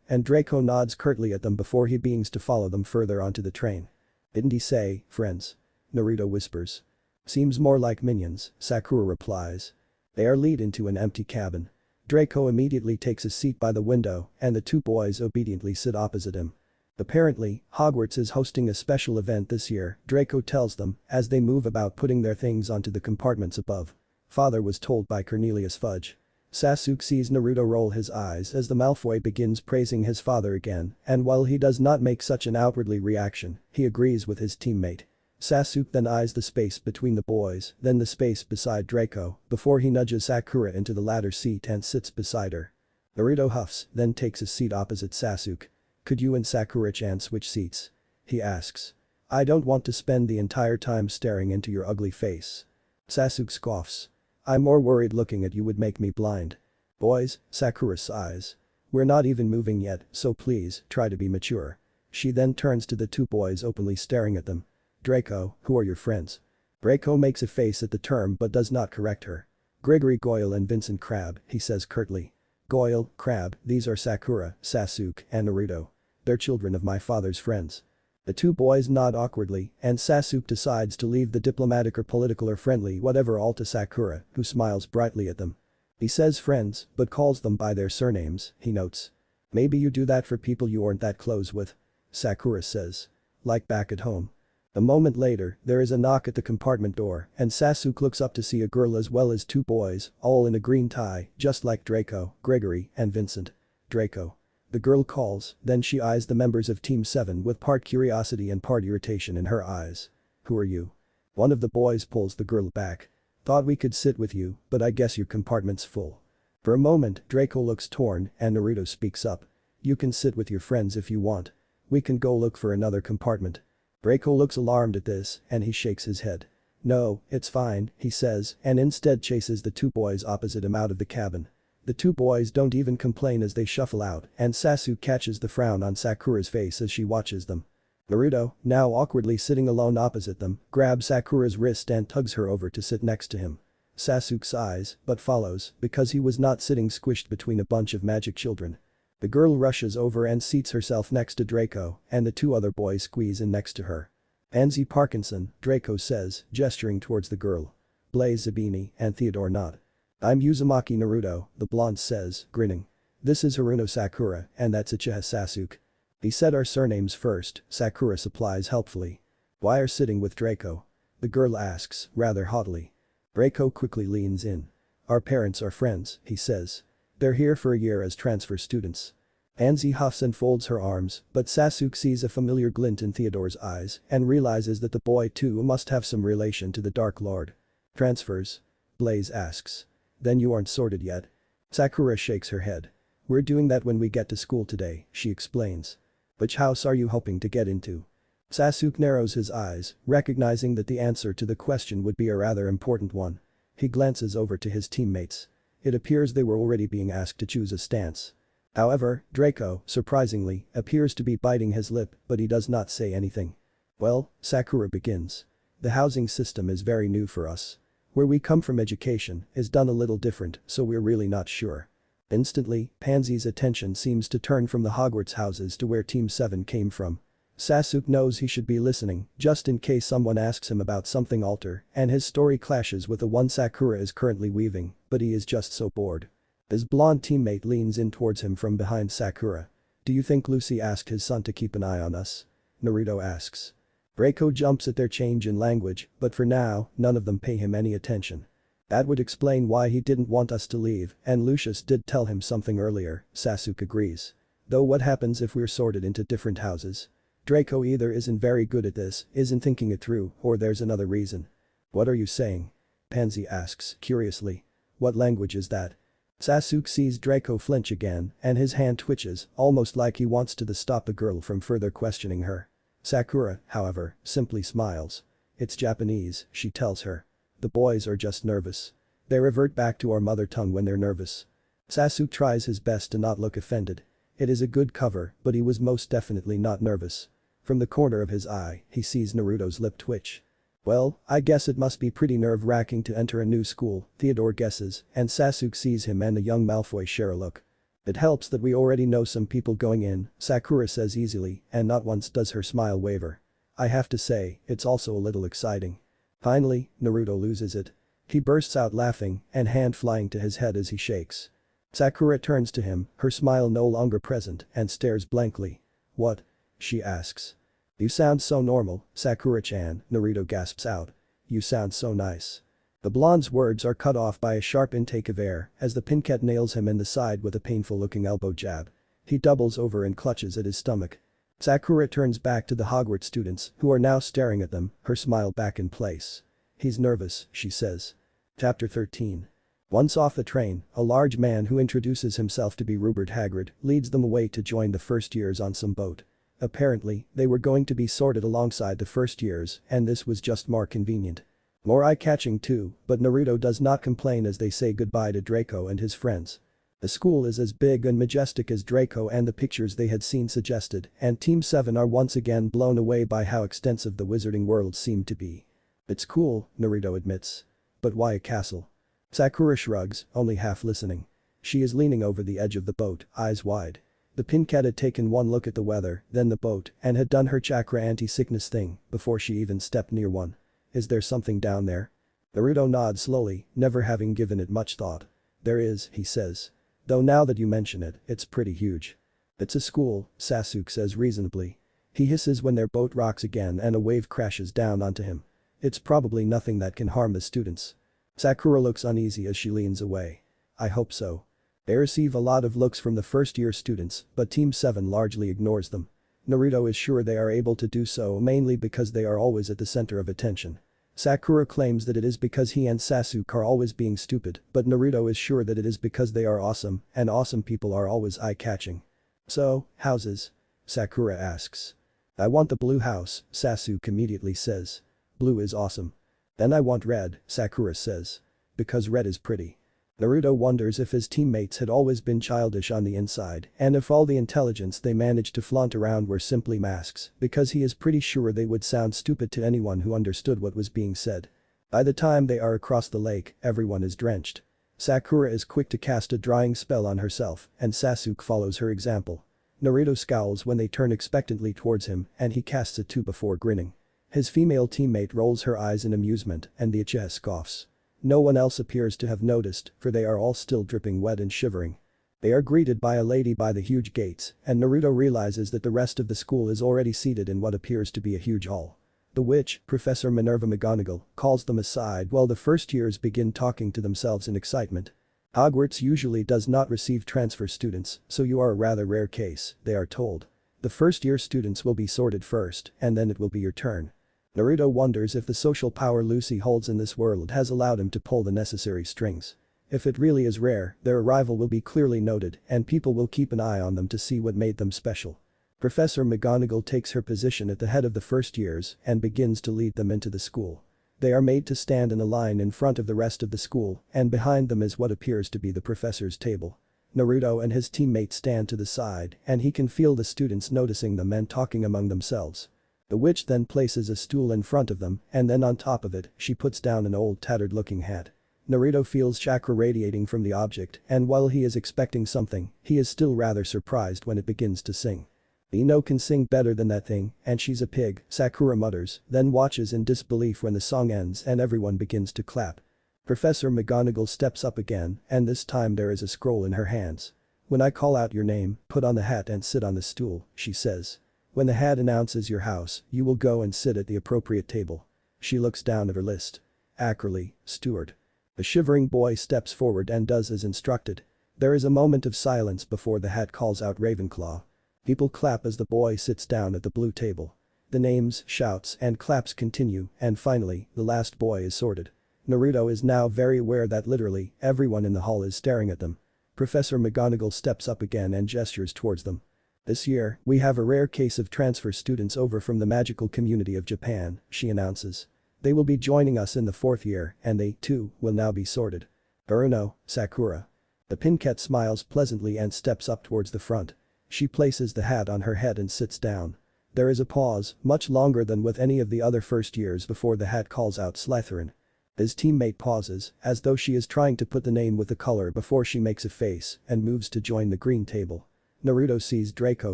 and Draco nods curtly at them before he beings to follow them further onto the train. Didn't he say, friends? Naruto whispers. Seems more like minions, Sakura replies. They are lead into an empty cabin. Draco immediately takes a seat by the window, and the 2 boys obediently sit opposite him. Apparently, Hogwarts is hosting a special event this year, Draco tells them, as they move about putting their things onto the compartments above. Father was told by Cornelius Fudge. Sasuke sees Naruto roll his eyes as the Malfoy begins praising his father again, and while he does not make such an outwardly reaction, he agrees with his teammate. Sasuke then eyes the space between the boys, then the space beside Draco, before he nudges Sakura into the latter seat and sits beside her. Naruto huffs, then takes a seat opposite Sasuke. Could you and Sakura-chan switch seats? He asks. I don't want to spend the entire time staring into your ugly face. Sasuke scoffs. I'm more worried looking at you would make me blind. Boys, Sakura sighs. We're not even moving yet, so please, try to be mature. She then turns to the 2 boys openly staring at them. Draco, who are your friends? Draco makes a face at the term but does not correct her. Gregory Goyle and Vincent Crabbe, he says curtly. Goyle, Crabbe, these are Sakura, Sasuke, and Naruto. They're children of my father's friends. The 2 boys nod awkwardly, and Sasuke decides to leave the diplomatic or political or friendly whatever all to Sakura, who smiles brightly at them. He says friends, but calls them by their surnames, he notes. Maybe you do that for people you aren't that close with. Sakura says. Like back at home. A moment later, there is a knock at the compartment door, and Sasuke looks up to see a girl as well as 2 boys, all in a green tie, just like Draco, Gregory, and Vincent. Draco. The girl calls, then she eyes the members of Team 7 with part curiosity and part irritation in her eyes. Who are you? One of the boys pulls the girl back. Thought we could sit with you, but I guess your compartment's full. For a moment, Draco looks torn and Naruto speaks up. You can sit with your friends if you want. We can go look for another compartment. Draco looks alarmed at this and he shakes his head. No, it's fine, he says, and instead chases the two boys opposite him out of the cabin. The two boys don't even complain as they shuffle out and Sasuke catches the frown on Sakura's face as she watches them. Naruto, now awkwardly sitting alone opposite them, grabs Sakura's wrist and tugs her over to sit next to him. Sasuke sighs, but follows because he was not sitting squished between a bunch of magic children. The girl rushes over and seats herself next to Draco and the two other boys squeeze in next to her. Anzi Parkinson, Draco says, gesturing towards the girl. Blaze Zabini and Theodore nod. I'm Uzumaki Naruto, the blonde says, grinning. This is Haruno Sakura and that's Uchiha Sasuke. He said our surnames first, Sakura supplies helpfully. Why are sitting with Draco? The girl asks, rather haughtily. Draco quickly leans in. Our parents are friends, he says. They're here for a year as transfer students. Anzi huffs and folds her arms, but Sasuke sees a familiar glint in Theodore's eyes and realizes that the boy too must have some relation to the Dark Lord. Transfers? Blaze asks. Then you aren't sorted yet? Sakura shakes her head. We're doing that when we get to school today, she explains. Which house are you hoping to get into? Sasuke narrows his eyes, recognizing that the answer to the question would be a rather important one. He glances over to his teammates. It appears they were already being asked to choose a stance. However, Draco, surprisingly, appears to be biting his lip but he does not say anything. Well, Sakura begins. The housing system is very new for us. Where we come from education is done a little different so we're really not sure. Instantly, Pansy's attention seems to turn from the Hogwarts houses to where Team 7 came from. Sasuke knows he should be listening just in case someone asks him about something alter and his story clashes with the one Sakura is currently weaving, but he is just so bored. His blonde teammate leans in towards him from behind Sakura. Do you think Lucy asked his son to keep an eye on us? Naruto asks. Draco jumps at their change in language, but for now, none of them pay him any attention. That would explain why he didn't want us to leave and Lucius did tell him something earlier, Sasuke agrees. Though what happens if we're sorted into different houses? Draco either isn't very good at this, isn't thinking it through, or there's another reason. What are you saying? Pansy asks, curiously. What language is that? Sasuke sees Draco flinch again and his hand twitches, almost like he wants to stop the girl from further questioning her. Sakura, however, simply smiles. It's Japanese, she tells her. The boys are just nervous. They revert back to our mother tongue when they're nervous. Sasuke tries his best to not look offended. It is a good cover, but he was most definitely not nervous. From the corner of his eye, he sees Naruto's lip twitch. Well, I guess it must be pretty nerve-wracking to enter a new school, Theodore guesses, and Sasuke sees him and the young Malfoy share a look. It helps that we already know some people going in, Sakura says easily, and not once does her smile waver. I have to say, it's also a little exciting. Finally, Naruto loses it. He bursts out laughing and hand flying to his head as he shakes. Sakura turns to him, her smile no longer present, and stares blankly. What? She asks. You sound so normal, Sakura-chan, Naruto gasps out. You sound so nice. The blonde's words are cut off by a sharp intake of air as the pinket nails him in the side with a painful-looking elbow jab. He doubles over and clutches at his stomach. Sakura turns back to the Hogwarts students who are now staring at them, her smile back in place. He's nervous, she says. Chapter 13. Once off the train, a large man who introduces himself to be Rupert Hagrid leads them away to join the first years on some boat. Apparently, they were going to be sorted alongside the first years and this was just more convenient. More eye-catching too, but Naruto does not complain as they say goodbye to Draco and his friends. The school is as big and majestic as Draco and the pictures they had seen suggested, and Team 7 are once again blown away by how extensive the wizarding world seemed to be. It's cool, Naruto admits. But why a castle? Sakura shrugs, only half listening. She is leaning over the edge of the boat, eyes wide. The Pincat had taken one look at the weather, then the boat, and had done her chakra anti-sickness thing before she even stepped near one. Is there something down there? Naruto nods slowly, never having given it much thought. There is, he says. Though now that you mention it, it's pretty huge. It's a school, Sasuke says reasonably. He hisses when their boat rocks again and a wave crashes down onto him. It's probably nothing that can harm the students. Sakura looks uneasy as she leans away. I hope so. They receive a lot of looks from the first-year students, but Team 7 largely ignores them. Naruto is sure they are able to do so mainly because they are always at the center of attention. Sakura claims that it is because he and Sasuke are always being stupid, but Naruto is sure that it is because they are awesome, and awesome people are always eye-catching. So, houses? Sakura asks. I want the blue house, Sasuke immediately says. Blue is awesome. Then I want red, Sakura says. Because red is pretty. Naruto wonders if his teammates had always been childish on the inside and if all the intelligence they managed to flaunt around were simply masks, because he is pretty sure they would sound stupid to anyone who understood what was being said. By the time they are across the lake, everyone is drenched. Sakura is quick to cast a drying spell on herself and Sasuke follows her example. Naruto scowls when they turn expectantly towards him and he casts it too before grinning. His female teammate rolls her eyes in amusement and the Uchiha scoffs. No one else appears to have noticed, for they are all still dripping wet and shivering. They are greeted by a lady by the huge gates, and Naruto realizes that the rest of the school is already seated in what appears to be a huge hall. The witch, Professor Minerva McGonagall, calls them aside while the first years begin talking to themselves in excitement. Hogwarts usually does not receive transfer students, so you are a rather rare case, they are told. The first-year students will be sorted first, and then it will be your turn. Naruto wonders if the social power Lucy holds in this world has allowed him to pull the necessary strings. If it really is rare, their arrival will be clearly noted and people will keep an eye on them to see what made them special. Professor McGonagall takes her position at the head of the first years and begins to lead them into the school. They are made to stand in a line in front of the rest of the school and behind them is what appears to be the professor's table. Naruto and his teammates stand to the side and he can feel the students noticing them and talking among themselves. The witch then places a stool in front of them and then on top of it, she puts down an old tattered-looking hat. Naruto feels chakra radiating from the object and while he is expecting something, he is still rather surprised when it begins to sing. Ino can sing better than that thing and she's a pig, Sakura mutters, then watches in disbelief when the song ends and everyone begins to clap. Professor McGonagall steps up again and this time there is a scroll in her hands. When I call out your name, put on the hat and sit on the stool, she says. When the hat announces your house, you will go and sit at the appropriate table. She looks down at her list. Ackerley, steward. The shivering boy steps forward and does as instructed. There is a moment of silence before the hat calls out Ravenclaw. People clap as the boy sits down at the blue table. The names, shouts and claps continue and finally, the last boy is sorted. Naruto is now very aware that literally everyone in the hall is staring at them. Professor McGonagall steps up again and gestures towards them. This year, we have a rare case of transfer students over from the magical community of Japan, she announces. They will be joining us in the 4th year and they, too, will now be sorted. Uruno, Sakura. The Pinket smiles pleasantly and steps up towards the front. She places the hat on her head and sits down. There is a pause, much longer than with any of the other first years before the hat calls out Slytherin. His teammate pauses, as though she is trying to put the name with the color before she makes a face and moves to join the green table. Naruto sees Draco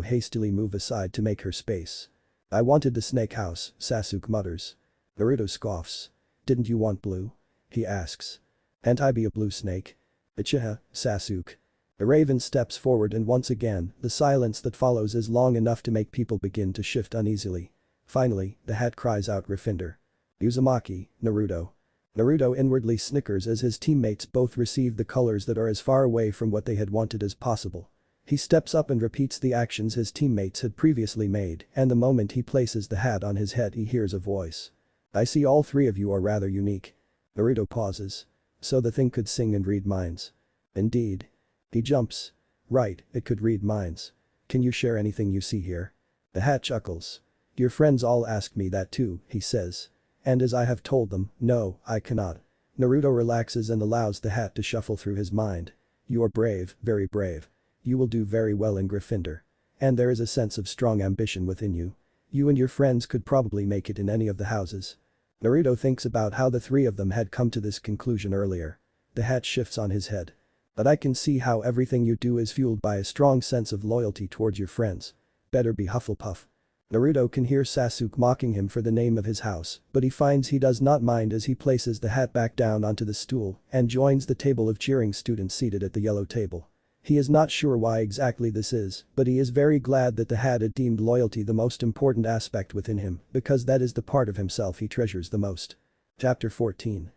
hastily move aside to make her space. I wanted the snake house, Sasuke mutters. Naruto scoffs. Didn't you want blue? He asks. Can't I be a blue snake? Uchiha, Sasuke. The raven steps forward and once again, the silence that follows is long enough to make people begin to shift uneasily. Finally, the hat cries out Gryffindor. Uzumaki, Naruto. Naruto inwardly snickers as his teammates both receive the colors that are as far away from what they had wanted as possible. He steps up and repeats the actions his teammates had previously made and the moment he places the hat on his head he hears a voice. I see all three of you are rather unique. Naruto pauses. So the thing could sing and read minds. Indeed. He jumps. Right, it could read minds. Can you share anything you see here? The hat chuckles. Your friends all ask me that too, he says. And as I have told them, no, I cannot. Naruto relaxes and allows the hat to shuffle through his mind. You are brave, very brave. You will do very well in Gryffindor. And there is a sense of strong ambition within you. You and your friends could probably make it in any of the houses. Naruto thinks about how the three of them had come to this conclusion earlier. The hat shifts on his head. But I can see how everything you do is fueled by a strong sense of loyalty towards your friends. Better be Hufflepuff. Naruto can hear Sasuke mocking him for the name of his house, but he finds he does not mind as he places the hat back down onto the stool and joins the table of cheering students seated at the yellow table. He is not sure why exactly this is, but he is very glad that the hat had deemed loyalty the most important aspect within him because that is the part of himself he treasures the most. Chapter 14.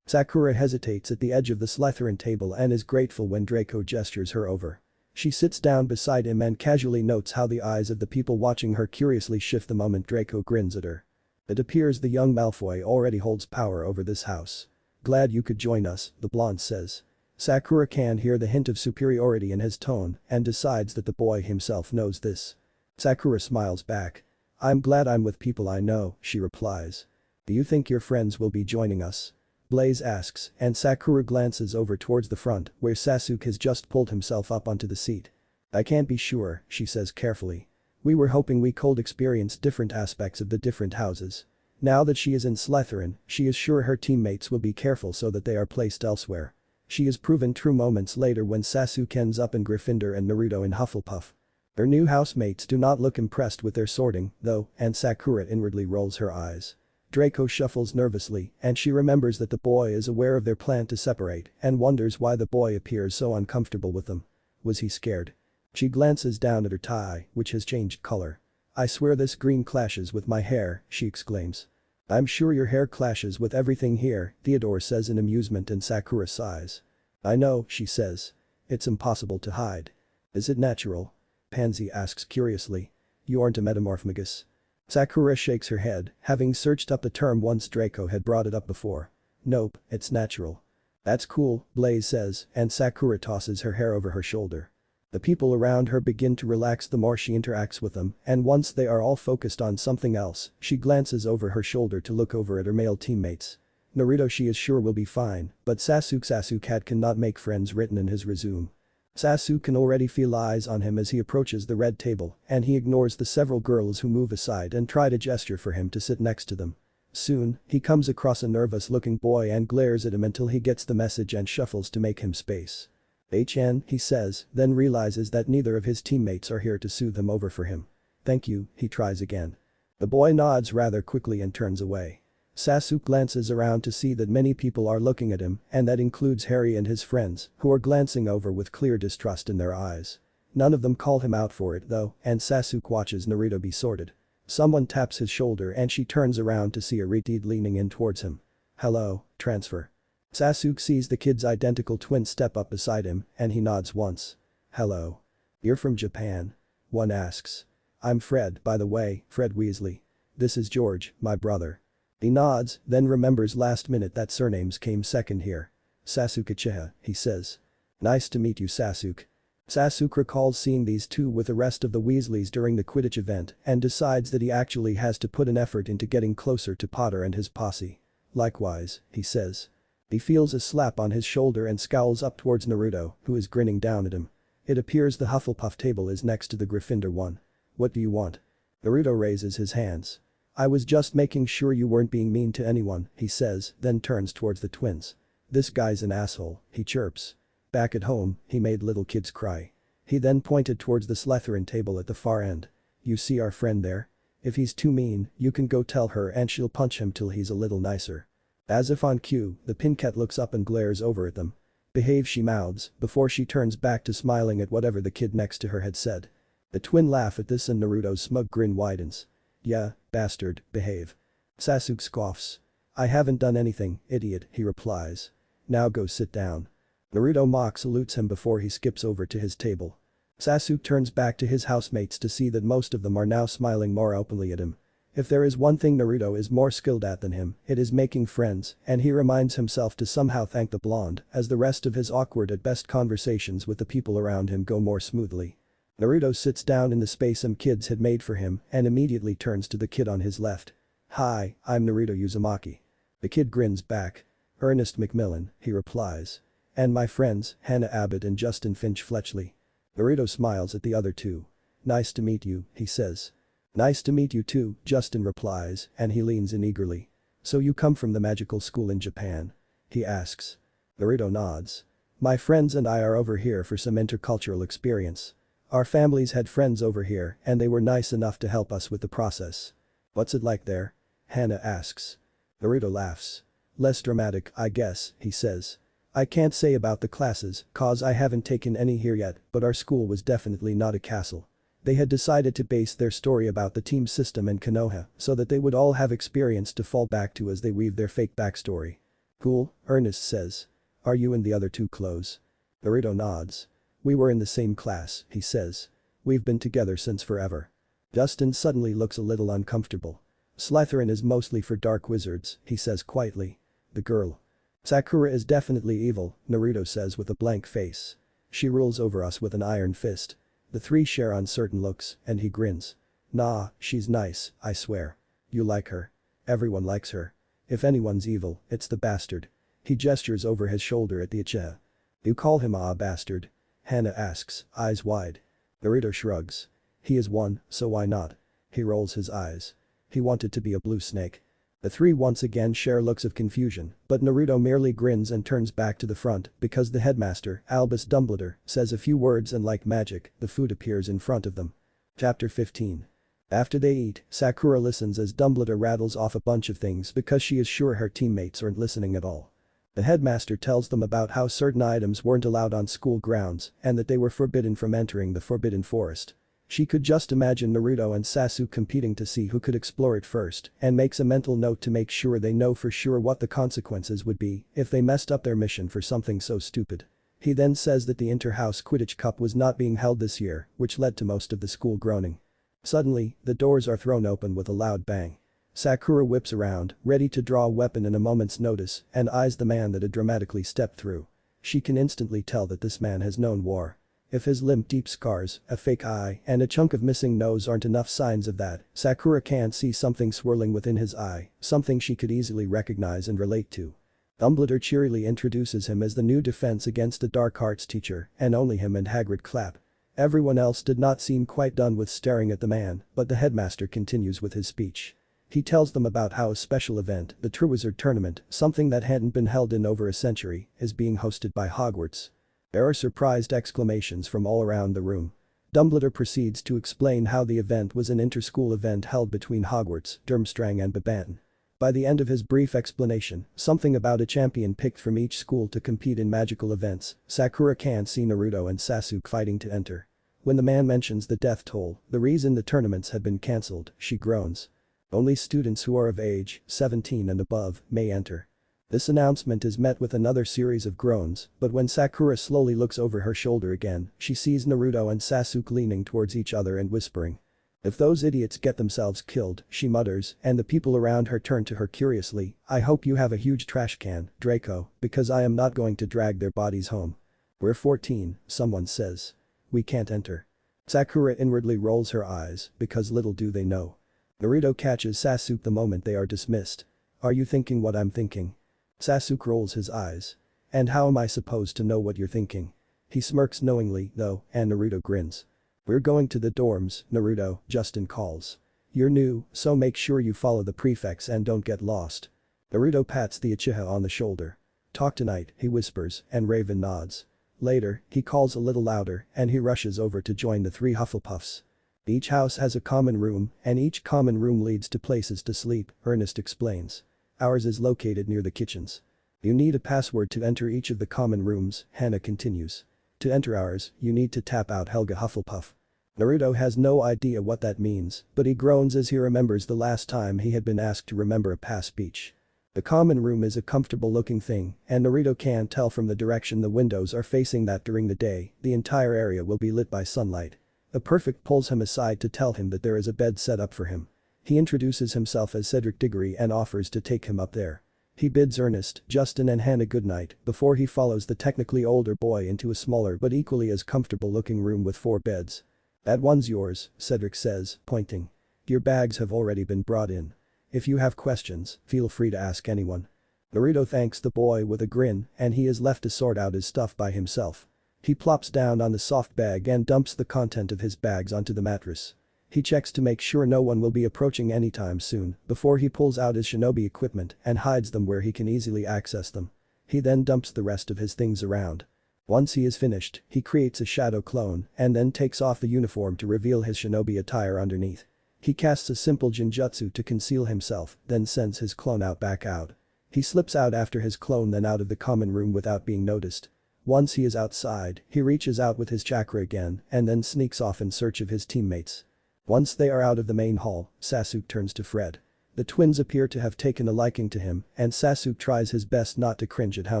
Sakura hesitates at the edge of the Slytherin table and is grateful when Draco gestures her over. She sits down beside him and casually notes how the eyes of the people watching her curiously shift the moment Draco grins at her. It appears the young Malfoy already holds power over this house. Glad you could join us, the blonde says. Sakura can hear the hint of superiority in his tone and decides that the boy himself knows this. Sakura smiles back. I'm glad I'm with people I know, she replies. Do you think your friends will be joining us? Blaze asks, and Sakura glances over towards the front where Sasuke has just pulled himself up onto the seat. I can't be sure, she says carefully. We were hoping we could experience different aspects of the different houses. Now that she is in Slytherin, she is sure her teammates will be careful so that they are placed elsewhere. She is proven true moments later when Sasuke ends up in Gryffindor and Naruto in Hufflepuff. Her new housemates do not look impressed with their sorting, though, and Sakura inwardly rolls her eyes. Draco shuffles nervously and she remembers that the boy is aware of their plan to separate and wonders why the boy appears so uncomfortable with them. Was he scared? She glances down at her tie, which has changed color. I swear this green clashes with my hair, she exclaims. I'm sure your hair clashes with everything here, Theodore says in amusement and Sakura sighs. I know, she says. It's impossible to hide. Is it natural? Pansy asks curiously. You aren't a metamorphomagus. Sakura shakes her head, having searched up the term once Draco had brought it up before. Nope, it's natural. That's cool, Blaze says, and Sakura tosses her hair over her shoulder. The people around her begin to relax the more she interacts with them, and once they are all focused on something else, she glances over her shoulder to look over at her male teammates. Naruto she is sure will be fine, but Sasuke had cannot make friends written in his resume. Sasuke can already feel eyes on him as he approaches the red table, and he ignores the several girls who move aside and try to gesture for him to sit next to them. Soon, he comes across a nervous-looking boy and glares at him until he gets the message and shuffles to make him space. HN, he says, then realizes that neither of his teammates are here to soothe him over for him. Thank you, he tries again. The boy nods rather quickly and turns away. Sasuke glances around to see that many people are looking at him, and that includes Harry and his friends, who are glancing over with clear distrust in their eyes. None of them call him out for it though, and Sasuke watches Naruto be sorted. Someone taps his shoulder and she turns around to see Ariti leaning in towards him. Hello, transfer. Sasuke sees the kid's identical twin step up beside him, and he nods once. Hello. You're from Japan? One asks. I'm Fred, by the way, Fred Weasley. This is George, my brother. He nods, then remembers last minute that surnames came second here. Sasuke Uchiha, he says. Nice to meet you, Sasuke. Sasuke recalls seeing these two with the rest of the Weasleys during the Quidditch event and decides that he actually has to put an effort into getting closer to Potter and his posse. Likewise, he says. He feels a slap on his shoulder and scowls up towards Naruto, who is grinning down at him. It appears the Hufflepuff table is next to the Gryffindor one. What do you want? Naruto raises his hands. I was just making sure you weren't being mean to anyone, he says, then turns towards the twins. This guy's an asshole, he chirps. Back at home, he made little kids cry. He then pointed towards the Slytherin table at the far end. You see our friend there? If he's too mean, you can go tell her and she'll punch him till he's a little nicer. As if on cue, the Pincat looks up and glares over at them. Behave, she mouths, before she turns back to smiling at whatever the kid next to her had said. The twin laugh at this and Naruto's smug grin widens. Yeah, bastard, behave. Sasuke scoffs. I haven't done anything, idiot, he replies. Now go sit down. Naruto mock salutes him before he skips over to his table. Sasuke turns back to his housemates to see that most of them are now smiling more openly at him. If there is one thing Naruto is more skilled at than him, it is making friends, and he reminds himself to somehow thank the blonde as the rest of his awkward at best conversations with the people around him go more smoothly. Naruto sits down in the space some kids had made for him and immediately turns to the kid on his left. Hi, I'm Naruto Uzumaki. The kid grins back. Ernest Macmillan, he replies. And my friends, Hannah Abbott and Justin Finch Fletchley. Naruto smiles at the other two. Nice to meet you, he says. Nice to meet you too, Justin replies, and he leans in eagerly. So you come from the magical school in Japan? He asks. Naruto nods. My friends and I are over here for some intercultural experience. Our families had friends over here and they were nice enough to help us with the process. What's it like there? Hannah asks. Naruto laughs. Less dramatic, I guess, he says. I can't say about the classes, cause I haven't taken any here yet, but our school was definitely not a castle. They had decided to base their story about the team system in Konoha so that they would all have experience to fall back to as they weave their fake backstory. Cool, Ernest says. Are you and the other two close? Naruto nods. We were in the same class, he says. We've been together since forever. Justin suddenly looks a little uncomfortable. Slytherin is mostly for dark wizards, he says quietly. The girl. Sakura is definitely evil, Naruto says with a blank face. She rules over us with an iron fist. The three share uncertain looks, and he grins. Nah, she's nice, I swear. You like her. Everyone likes her. If anyone's evil, it's the bastard. He gestures over his shoulder at the Uchiha. You call him a bastard? Hana asks, eyes wide. Naruto shrugs. He is one, so why not? He rolls his eyes. He wanted to be a blue snake. The three once again share looks of confusion, but Naruto merely grins and turns back to the front because the headmaster, Albus Dumbledore, says a few words and like magic, the food appears in front of them. Chapter 15. After they eat, Sakura listens as Dumbledore rattles off a bunch of things because she is sure her teammates aren't listening at all. The headmaster tells them about how certain items weren't allowed on school grounds and that they were forbidden from entering the Forbidden Forest. She could just imagine Naruto and Sasuke competing to see who could explore it first and makes a mental note to make sure they know for sure what the consequences would be if they messed up their mission for something so stupid. He then says that the inter-house Quidditch Cup was not being held this year, which led to most of the school groaning. Suddenly, the doors are thrown open with a loud bang. Sakura whips around, ready to draw a weapon in a moment's notice, and eyes the man that had dramatically stepped through. She can instantly tell that this man has known war. If his limp deep scars, a fake eye, and a chunk of missing nose aren't enough signs of that, Sakura can see something swirling within his eye, something she could easily recognize and relate to. Dumbledore cheerily introduces him as the new defense against the dark arts teacher, and only him and Hagrid clap. Everyone else did not seem quite done with staring at the man, but the headmaster continues with his speech. He tells them about how a special event, the Triwizard Tournament, something that hadn't been held in over a century, is being hosted by Hogwarts. There are surprised exclamations from all around the room. Dumbledore proceeds to explain how the event was an inter-school event held between Hogwarts, Durmstrang and Babanton. By the end of his brief explanation, something about a champion picked from each school to compete in magical events, Sakura can't see Naruto and Sasuke fighting to enter. When the man mentions the death toll, the reason the tournaments had been cancelled, she groans. Only students who are of age, 17 and above, may enter. This announcement is met with another series of groans, but when Sakura slowly looks over her shoulder again, she sees Naruto and Sasuke leaning towards each other and whispering. If those idiots get themselves killed, she mutters, and the people around her turn to her curiously, I hope you have a huge trash can, Draco, because I am not going to drag their bodies home. We're 14, someone says. We can't enter. Sakura inwardly rolls her eyes, because little do they know. Naruto catches Sasuke the moment they are dismissed. Are you thinking what I'm thinking? Sasuke rolls his eyes. And how am I supposed to know what you're thinking? He smirks knowingly, though, and Naruto grins. We're going to the dorms, Naruto, Justin calls. You're new, so make sure you follow the prefects and don't get lost. Naruto pats the Uchiha on the shoulder. Talk tonight, he whispers, and Raven nods. Later, he calls a little louder and he rushes over to join the three Hufflepuffs. Each house has a common room, and each common room leads to places to sleep, Ernest explains. Ours is located near the kitchens. You need a password to enter each of the common rooms, Hannah continues. To enter ours, you need to tap out Helga Hufflepuff. Naruto has no idea what that means, but he groans as he remembers the last time he had been asked to remember a past speech. The common room is a comfortable looking thing, and Naruto can tell from the direction the windows are facing that during the day, the entire area will be lit by sunlight. The Perfect pulls him aside to tell him that there is a bed set up for him. He introduces himself as Cedric Diggory and offers to take him up there. He bids Ernest, Justin and Hannah goodnight before he follows the technically older boy into a smaller but equally as comfortable looking room with 4 beds. That one's yours, Cedric says, pointing. Your bags have already been brought in. If you have questions, feel free to ask anyone. Naruto thanks the boy with a grin and he is left to sort out his stuff by himself. He plops down on the soft bag and dumps the content of his bags onto the mattress. He checks to make sure no one will be approaching anytime soon before he pulls out his shinobi equipment and hides them where he can easily access them. He then dumps the rest of his things around. Once he is finished, he creates a shadow clone and then takes off the uniform to reveal his shinobi attire underneath. He casts a simple genjutsu to conceal himself, then sends his clone back out. He slips out after his clone then out of the common room without being noticed. Once he is outside, he reaches out with his chakra again and then sneaks off in search of his teammates. Once they are out of the main hall, Sasuke turns to Fred. The twins appear to have taken a liking to him and Sasuke tries his best not to cringe at how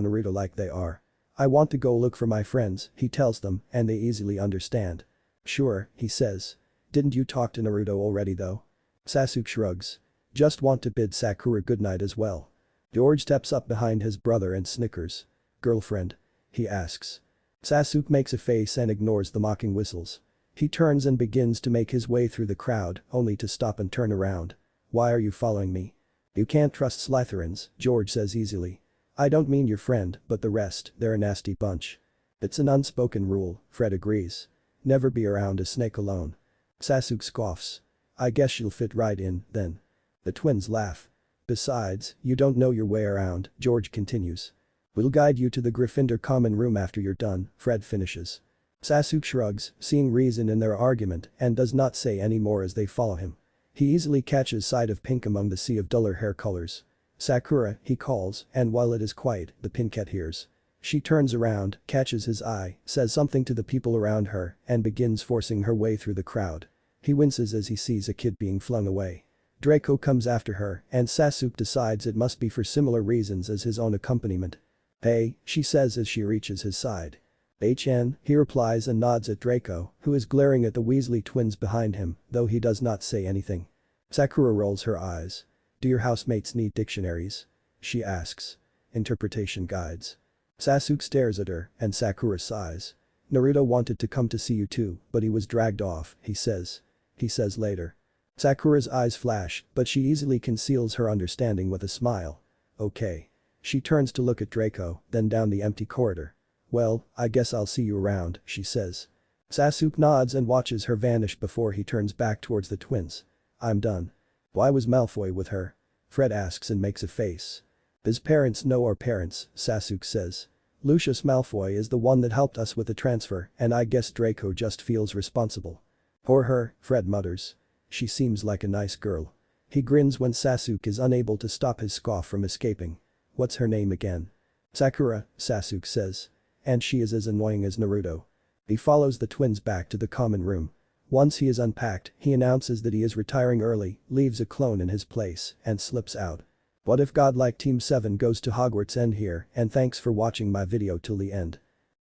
Naruto-like they are. I want to go look for my friends, he tells them, and they easily understand. Sure, he says. Didn't you talk to Naruto already though? Sasuke shrugs. Just want to bid Sakura goodnight as well. George steps up behind his brother and snickers. Girlfriend? He asks. Sasuke makes a face and ignores the mocking whistles. He turns and begins to make his way through the crowd, only to stop and turn around. Why are you following me? You can't trust Slytherins, George says easily. I don't mean your friend, but the rest, they're a nasty bunch. It's an unspoken rule, Fred agrees. Never be around a snake alone. Sasuke scoffs. I guess you'll fit right in, then. The twins laugh. Besides, you don't know your way around, George continues. We'll guide you to the Gryffindor common room after you're done, Fred finishes. Sasuke shrugs, seeing reason in their argument, and does not say any more as they follow him. He easily catches sight of Pink among the sea of duller hair colors. Sakura, he calls, and while it is quiet, the Pinkette hears. She turns around, catches his eye, says something to the people around her, and begins forcing her way through the crowd. He winces as he sees a kid being flung away. Draco comes after her, and Sasuke decides it must be for similar reasons as his own accompaniment. Hey, she says as she reaches his side. HN, he replies and nods at Draco, who is glaring at the Weasley twins behind him, though he does not say anything. Sakura rolls her eyes. Do your housemates need dictionaries? She asks. Interpretation guides. Sasuke stares at her, and Sakura sighs. Naruto wanted to come to see you too, but he was dragged off, he says. He says later. Sakura's eyes flash, but she easily conceals her understanding with a smile. Okay. She turns to look at Draco, then down the empty corridor. Well, I guess I'll see you around, she says. Sasuke nods and watches her vanish before he turns back towards the twins. I'm done. Why was Malfoy with her? Fred asks and makes a face. His parents know our parents, Sasuke says. Lucius Malfoy is the one that helped us with the transfer and I guess Draco just feels responsible. Or her, Fred mutters. She seems like a nice girl. He grins when Sasuke is unable to stop his scoff from escaping. What's her name again? Sakura, Sasuke says. And she is as annoying as Naruto. He follows the twins back to the common room. Once he is unpacked, he announces that he is retiring early, leaves a clone in his place, and slips out. What if Godlike Team 7 goes to Hogwarts end here, and thanks for watching my video till the end.